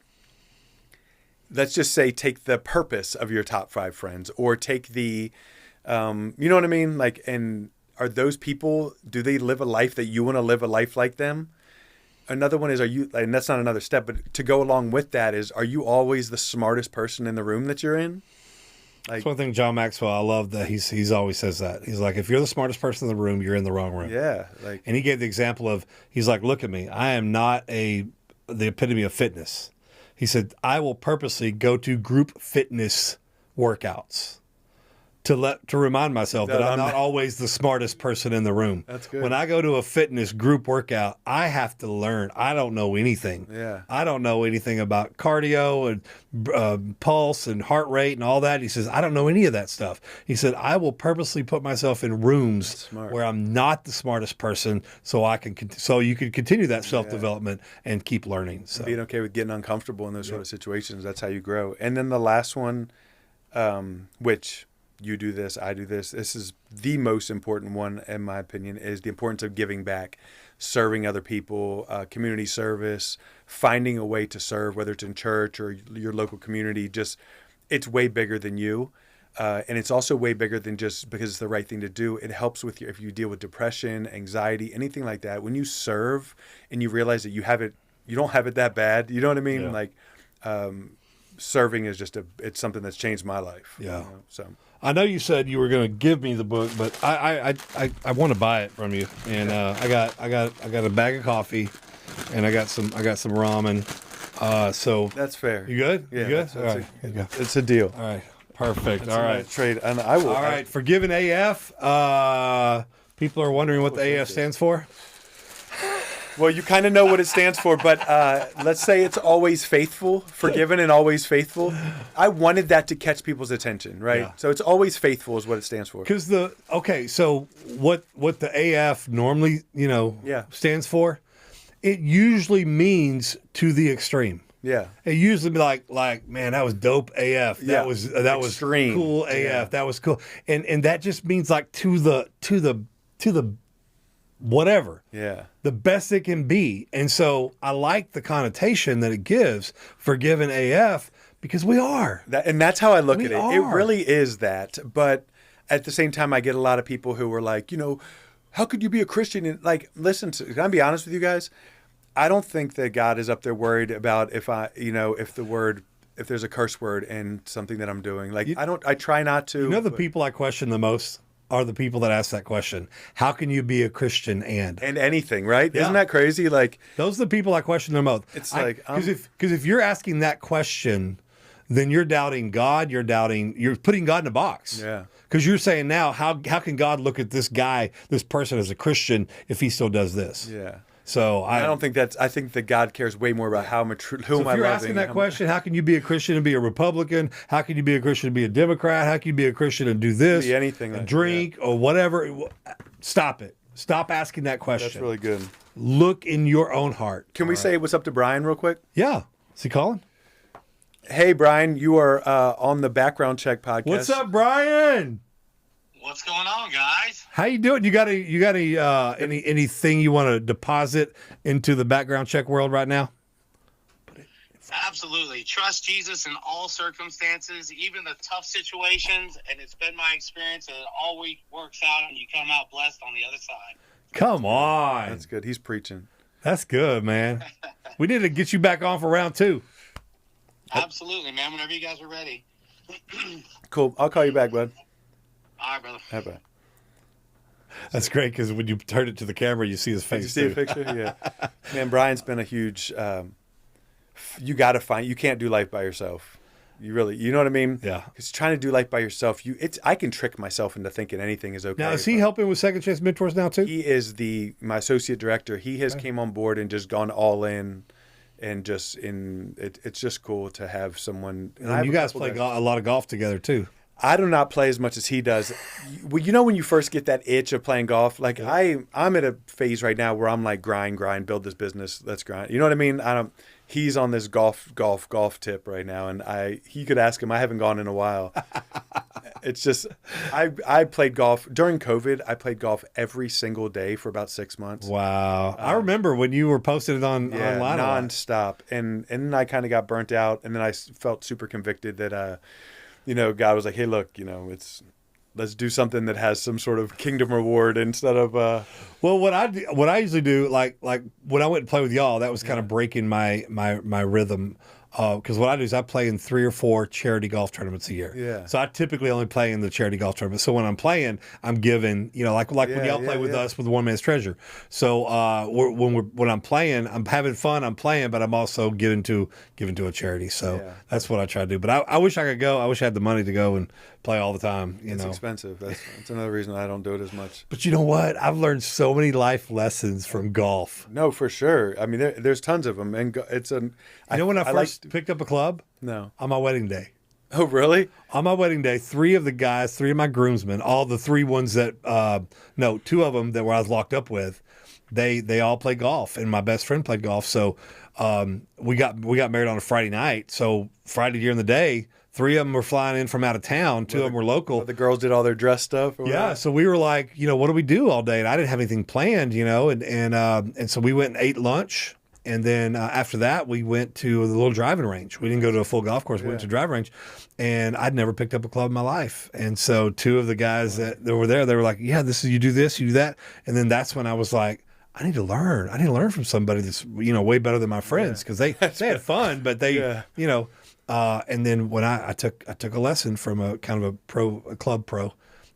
let's just say take the purpose of your top 5 friends or take the, you know what I mean? Like, and are those people, do they live a life that you want to live a life like them? Another one is, and that's not another step, but to go along with that is, are you always the smartest person in the room that you're in? Like, That's one thing John Maxwell, I love that he's always says that. He's like, if you're the smartest person in the room, you're in the wrong room. Yeah. Like, and he gave the example of, he's like, look at me. I am not the epitome of fitness. He said, I will purposely go to group fitness workouts to remind myself that I'm not always the smartest person in the room. That's good. When I go to a fitness group workout, I have to learn. I don't know anything. Yeah. I don't know anything about cardio and pulse and heart rate and all that. He says, I don't know any of that stuff. He said, I will purposely put myself in rooms where I'm not the smartest person so you can continue that self-development and keep learning. So being okay with getting uncomfortable in those sort of situations, that's how you grow. And then the last one, which you do this, I do this. This is the most important one, in my opinion, is the importance of giving back, serving other people, community service, finding a way to serve, whether it's in church or your local community. Just, it's way bigger than you. And it's also way bigger than just because it's the right thing to do. It helps with if you deal with depression, anxiety, anything like that. When you serve and you realize that you don't have it that bad. You know what I mean? Yeah. Like, serving is it's something that's changed my life. Yeah. You know? So. I know you said you were going to give me the book, but I want to buy it from you. And I got a bag of coffee, and I got some ramen. So that's fair. You good? Yeah. You good? That's All right. Here you go. It's a deal. All right. Perfect. That's all a right. nice trade, and I will. All right. Forgiven AF. People are wondering what the AF stands for. Well, you kind of know what it stands for, but let's say it's always faithful, forgiven and always faithful. I wanted that to catch people's attention, right? Yeah. So it's always faithful is what it stands for. Because so what the AF normally, stands for, it usually means to the extreme. Yeah. It usually be like, man, that was dope AF. That was Extreme. Cool AF. Yeah. That was cool. And that just means like to the whatever. Yeah. The best it can be. And so I like the connotation that it gives, forgiven AF, because we are. And that's how I look at it. are. It really is that. But at the same time, I get a lot of people who are like, how could you be a Christian? And like, listen, can I be honest with you guys? I don't think that God is up there worried about if there's a curse word in something that I'm doing. Like, I try not to. The people I question the most are the people that ask that question. How can you be a Christian and anything, right? Yeah. Isn't that crazy? Like, those are the people I question the most. It's like, because if you're asking that question, then you're doubting God. You're putting God in a box. Yeah. Because you're saying now, how can God look at this person as a Christian if he still does this? Yeah. So I don't think I think that God cares way more about who am I loving. If you're asking that question, how can you be a Christian and be a Republican? How can you be a Christian and be a Democrat? How can you be a Christian and do this? Be anything. And drink or whatever. Stop it. Stop asking that question. That's really good. Look in your own heart. Can we say what's up to Brian real quick? Yeah. Is he calling? Hey, Brian, you are on the Background Check podcast. What's up, Brian? What's going on, guys? How you doing? You got anything you want to deposit into the background check world right now? Absolutely. Trust Jesus in all circumstances, even the tough situations. And it's been my experience that it always works out and you come out blessed on the other side. Come on. That's good. He's preaching. That's good, man. We need to get you back on for round 2. Absolutely, man. Whenever you guys are ready. Cool. I'll call you back, bud. All right, brother. Bye-bye. That's great because when you turn it to the camera, you see his face. Did you see a picture? Yeah. Man, Brian's been a huge. You got to find. You can't do life by yourself. You really. You know what I mean? Yeah. Because trying to do life by yourself, I can trick myself into thinking anything is okay. Now, is he helping with Second Chance Mentors now too? He is my associate director. He has came on board and just gone all in, and it's just cool to have someone. And you guys play a lot of golf together too. I do not play as much as he does. Well, you know when you first get that itch of playing golf? Like I'm at a phase right now where I'm like grind, build this business, let's grind. You know what I mean? He's on this golf tip right now, and he could ask him. I haven't gone in a while. It's just I played golf during COVID. I played golf every single day for about 6 months. Wow. I remember when you were posting it online nonstop, and then I kind of got burnt out, and then I felt super convicted that God was like, hey, look, let's do something that has some sort of kingdom reward instead of. Well, what I usually do, like when I went and play with y'all, that was kind of breaking my rhythm. Because what I do is I play in 3 or 4 charity golf tournaments a year. Yeah. So I typically only play in the charity golf tournament. So when I'm playing, I'm giving, like when y'all play with us with One Man's Treasure. So when I'm playing, I'm having fun. I'm playing, but I'm also giving to a charity. So that's what I try to do. But I wish I could go. I wish I had the money to go and play all the time. It's expensive. That's another reason I don't do it as much. But you know what? I've learned so many life lessons from golf. No, for sure. I mean, there's tons of them, and when I first picked up a club? No. On my wedding day. Oh, really? On my wedding day, 3 of my groomsmen, all the 3 ones that, 2 of them that I was locked up with, they all play golf, and my best friend played golf. So we got married on a Friday night. So Friday during the day, 3 of them were flying in from out of town. 2 of them were local. The girls did all their dress stuff. Yeah, so we were like, what do we do all day? And I didn't have anything planned, and so we went and ate lunch. And then after that, we went to the little driving range. We didn't go to a full golf course. We went to a driving range. And I'd never picked up a club in my life. And so 2 of the guys that were there, they were like, yeah, you do this, you do that. And then that's when I was like, I need to learn. I need to learn from somebody that's, way better than my friends. Because they had fun, but they, and then when I took a lesson from a kind of a club pro.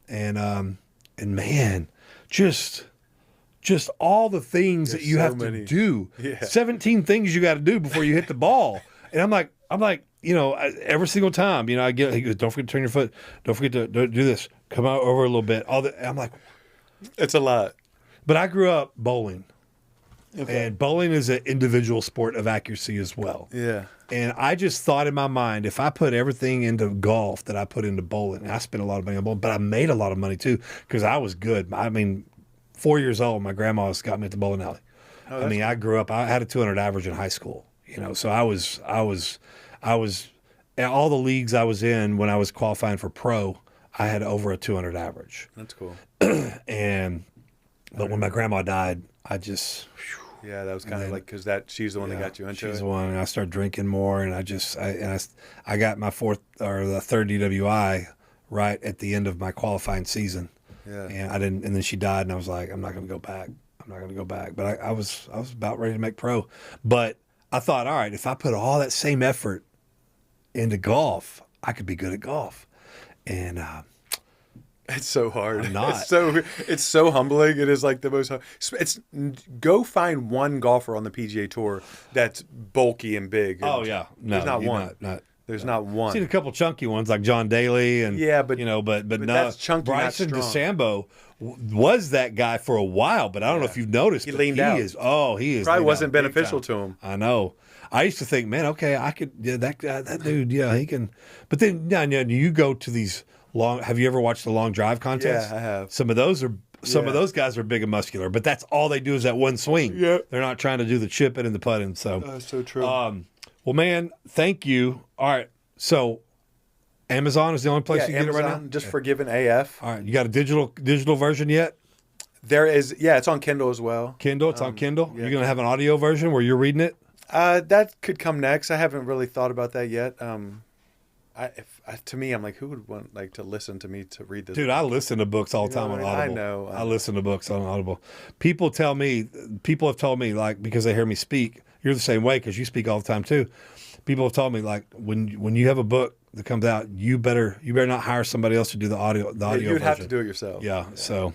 And man, just all the things that you have to do. Yeah. 17 things you got to do before you hit the ball. And I'm like, every single time, he goes, don't forget to turn your foot. Don't forget to do this. Come out over a little bit. I'm like, it's a lot. But I grew up bowling. Okay. And bowling is an individual sport of accuracy as well. Yeah. And I just thought in my mind, if I put everything into golf that I put into bowling, and I spent a lot of money on bowling, but I made a lot of money too because I was good. I mean, 4 years old, my grandma's got me at the bowling alley. Oh, I mean, I grew up. I had a 200 average in high school. So I was at all the leagues I was in when I was qualifying for pro. I had over a 200 average. That's cool. But when my grandma died, I just. Yeah, that was kind of like because she's the one that got you into it. She's the one, and I started drinking more, and I got my 4th or the 3rd DWI right at the end of my qualifying season. Yeah. And then she died, and I was like, I'm not going to go back. But I was about ready to make pro. But I thought, all right, if I put all that same effort into golf, I could be good at golf. And it's so hard. I'm not. It's so humbling. It is like the most. Go find one golfer on the PGA Tour that's bulky and big. Oh yeah, no, there's not one. There's not one. I've seen a couple chunky ones like John Daly and but no, that's chunky, Bryson DeChambeau was that guy for a while, but I don't know if you've noticed. He leaned out. He is probably wasn't beneficial to him. I know. I used to think, man, okay, I could. Yeah, that guy, that dude, yeah, he can. But then, you go to these long. Have you ever watched the long drive contests? Yeah, I have. Some of those guys are big and muscular, but that's all they do is that one swing. Yeah, they're not trying to do the chipping and the putting. So that's so true. Well, man, thank you. All right, so Amazon is the only place you can get it right now. Just Forgiven AF. All right, you got a digital version yet? There is. Yeah, it's on Kindle as well. Kindle, it's on Kindle. Yeah. You're gonna have an audio version where you're reading it. That could come next. I haven't really thought about that yet. To me, I'm like, who would want like to listen to me to read this? Dude, I listen to books all the You know time what on I mean? Audible. I know. I listen to books on Audible. People have told me, like, because they hear me speak, you're the same way because you speak all the time too. People have told me, like, when you have a book that comes out, you better not hire somebody else to do the audio. The audio You'd have version. to do it yourself. Yeah. So,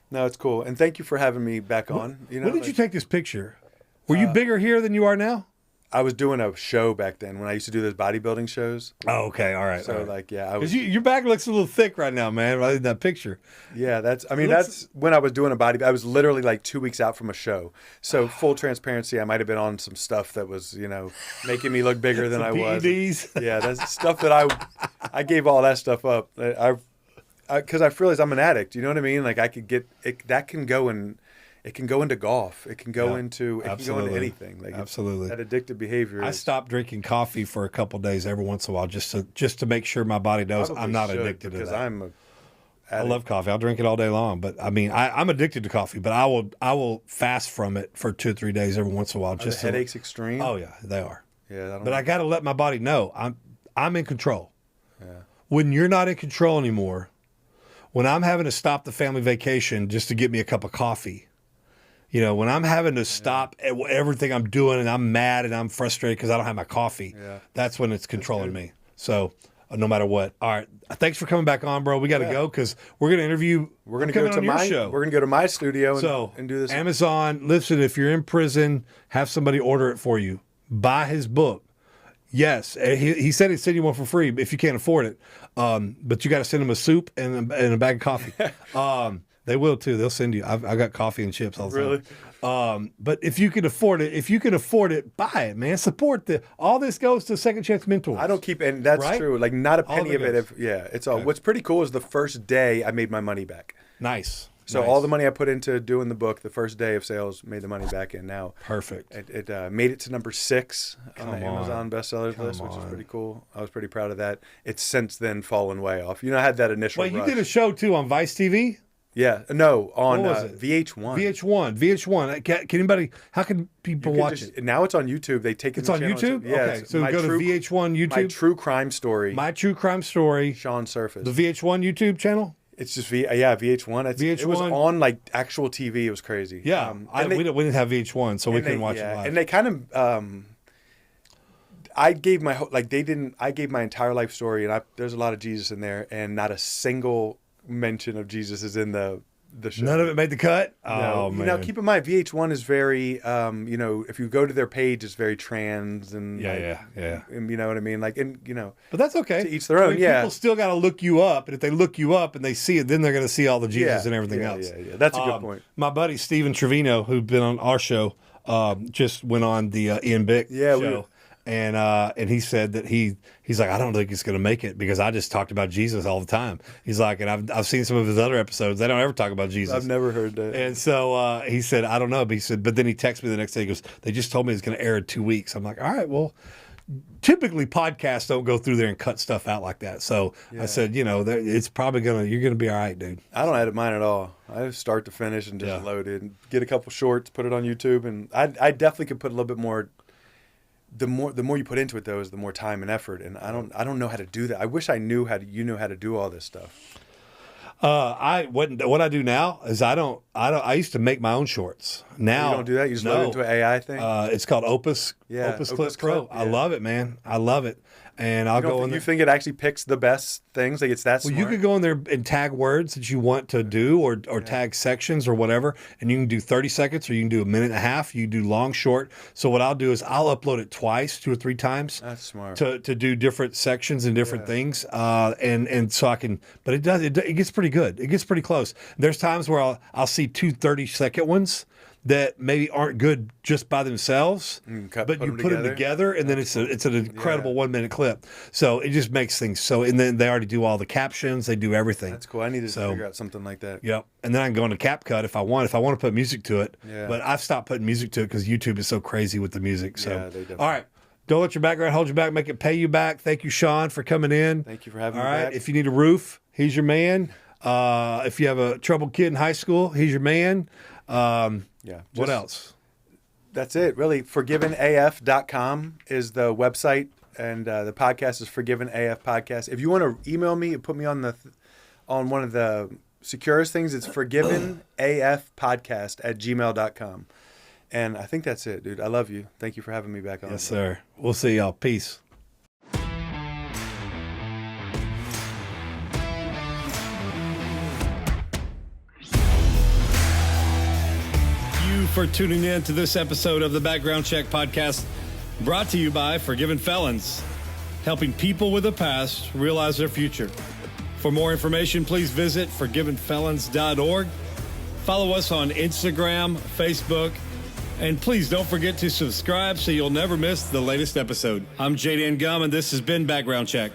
No, it's cool. And thank you for having me back on. You know, when did you like, take this picture? Were you bigger here than you are now? I was doing a show back then when I used to do those bodybuilding shows. Oh, okay. All right. So like, yeah, I was. Because your back looks a little thick right now, man, rather than that picture. Yeah, that's when I was doing a body. I was literally like 2 weeks out from a show. So full transparency, I might have been on some stuff that was, making me look bigger than I was. PEDs. Yeah, that's stuff that I gave all that stuff up. Because I realized I'm an addict. You know what I mean? Like I could get it. That can go in. It can go into golf. It can go into. It can go into anything. Like Absolutely. That addictive behavior. I stopped drinking coffee for a couple of days every once in a while just to make sure my body knows I'm not addicted to that. Because I love coffee. I'll drink it all day long. But I mean, I'm addicted to coffee. But I will fast from it for 2 or 3 days every once in a while. Just headaches extreme. Oh yeah, they are. Yeah, but I got to let my body know I'm in control. Yeah. When you're not in control anymore, when I'm having to stop the family vacation just to get me a cup of coffee. When I'm having to stop everything I'm doing and I'm mad and I'm frustrated because I don't have my coffee, that's when it's controlling me. So no matter what. All right. Thanks for coming back on, bro. We got to go because we're going to interview. We're going to go to my show. We're going to go to my studio and do this. Amazon, listen, if you're in prison, have somebody order it for you. Buy his book. Yes. He said he'd send you one for free if you can't afford it. But you got to send him a soup and a bag of coffee. They will too. They'll send you. I got coffee and chips all the time. Really? But if you can afford it, buy it, man. Support all this goes to Second Chance Mentors. I don't keep, and that's right? true. Like not a penny of it. goes. It's all. What's pretty cool is the first day I made my money back. Nice. So all the money I put into doing the book, the first day of sales, made the money back, and now perfect. It made it to number 6 on the Amazon bestsellers list, which is pretty cool. I was pretty proud of that. It's since then fallen way off. I had that initial. Wait, rush. you did a show too on Vice TV? Yeah, no, on What was it? VH1. VH1. Can anybody? How can people watch it? Now it's on YouTube. They take It's on YouTube. Yeah, okay, so go to VH1 YouTube. My True Crime Story. My True Crime Story. Shawn Serfass. The VH1 YouTube channel. It's just VH1. VH1. It was on like actual TV. It was crazy. Yeah, we didn't have VH1, so we couldn't watch it live. And they kind of. I gave my I gave my entire life story, and there's a lot of Jesus in there, and not a single mention of Jesus is in the show. None of it made the cut. No. Oh man! Keep in mind, VH1 is very, if you go to their page, it's very trans and yeah. And you know what I mean, But that's okay. To each their own. People still got to look you up, and if they look you up and they see it, then they're going to see all the Jesus and everything else. Yeah. That's a good point. My buddy Steven Trevino, who's been on our show, just went on the Ian Bick show. And he said that he's like, I don't think he's going to make it because I just talked about Jesus all the time. He's like, and I've seen some of his other episodes. They don't ever talk about Jesus. I've never heard that. And so he said, I don't know. But he said, but then he texted me the next day. He goes, they just told me it's going to air in 2 weeks. I'm like, all right, well, typically podcasts don't go through there and cut stuff out like that. So I said, it's probably you're going to be all right, dude. I don't edit mine at all. I just start to finish and just load it and get a couple shorts, put it on YouTube. And I definitely could put a little bit more. The more you put into it, though, is the more time and effort, and I don't know how to do that. I wish I knew how to do all this stuff. What I do now is I used to make my own shorts. Now you don't do that. You just load it into an AI thing. It's called Opus. Yeah, Opus Clip Pro. Clip, yeah. I love it, man. I love it. And I'll go in there. You think it actually picks the best things? Like it's that smart? Well, you could go in there and tag words that you want to do or tag sections or whatever. And you can do 30 seconds or you can do a minute and a half. You do long, short. So what I'll do is I'll upload it twice, 2 or 3 times. That's smart. To do different sections and different things. And so I can, but it gets pretty good. It gets pretty close. There's times where I'll see 2 30-second ones that maybe aren't good just by themselves, but you put them together, and then it's an incredible 1 minute clip. So it just makes things so. And then they already do all the captions, they do everything. That's cool. I need to figure out something like that. Yep. And then I can go into CapCut if I want to put music to it. Yeah. But I've stopped putting music to it because YouTube is so crazy with the music. So they definitely. All right. Don't let your background hold you back. Make it pay you back. Thank you, Shawn, for coming in. Thank you for having me back. All right. back. If you need a roof, he's your man. If you have a troubled kid in high school, he's your man. What else? That's it, really. ForgivenAF.com is the website, and the podcast is Forgiven AF Podcast. If you want to email me and put me on one of the securest things, it's ForgivenAFpodcast@gmail.com. And I think that's it, dude. I love you. Thank you for having me back on. Yes, sir. We'll see y'all. Peace. For tuning in to this episode of the Background Check Podcast, brought to you by Forgiven Felons, helping people with a past realize their future. For more information, please visit ForgivenFelons.org. Follow us on Instagram, Facebook, and please don't forget to subscribe so you'll never miss the latest episode. I'm J.Dan Gum, and this has been Background Check.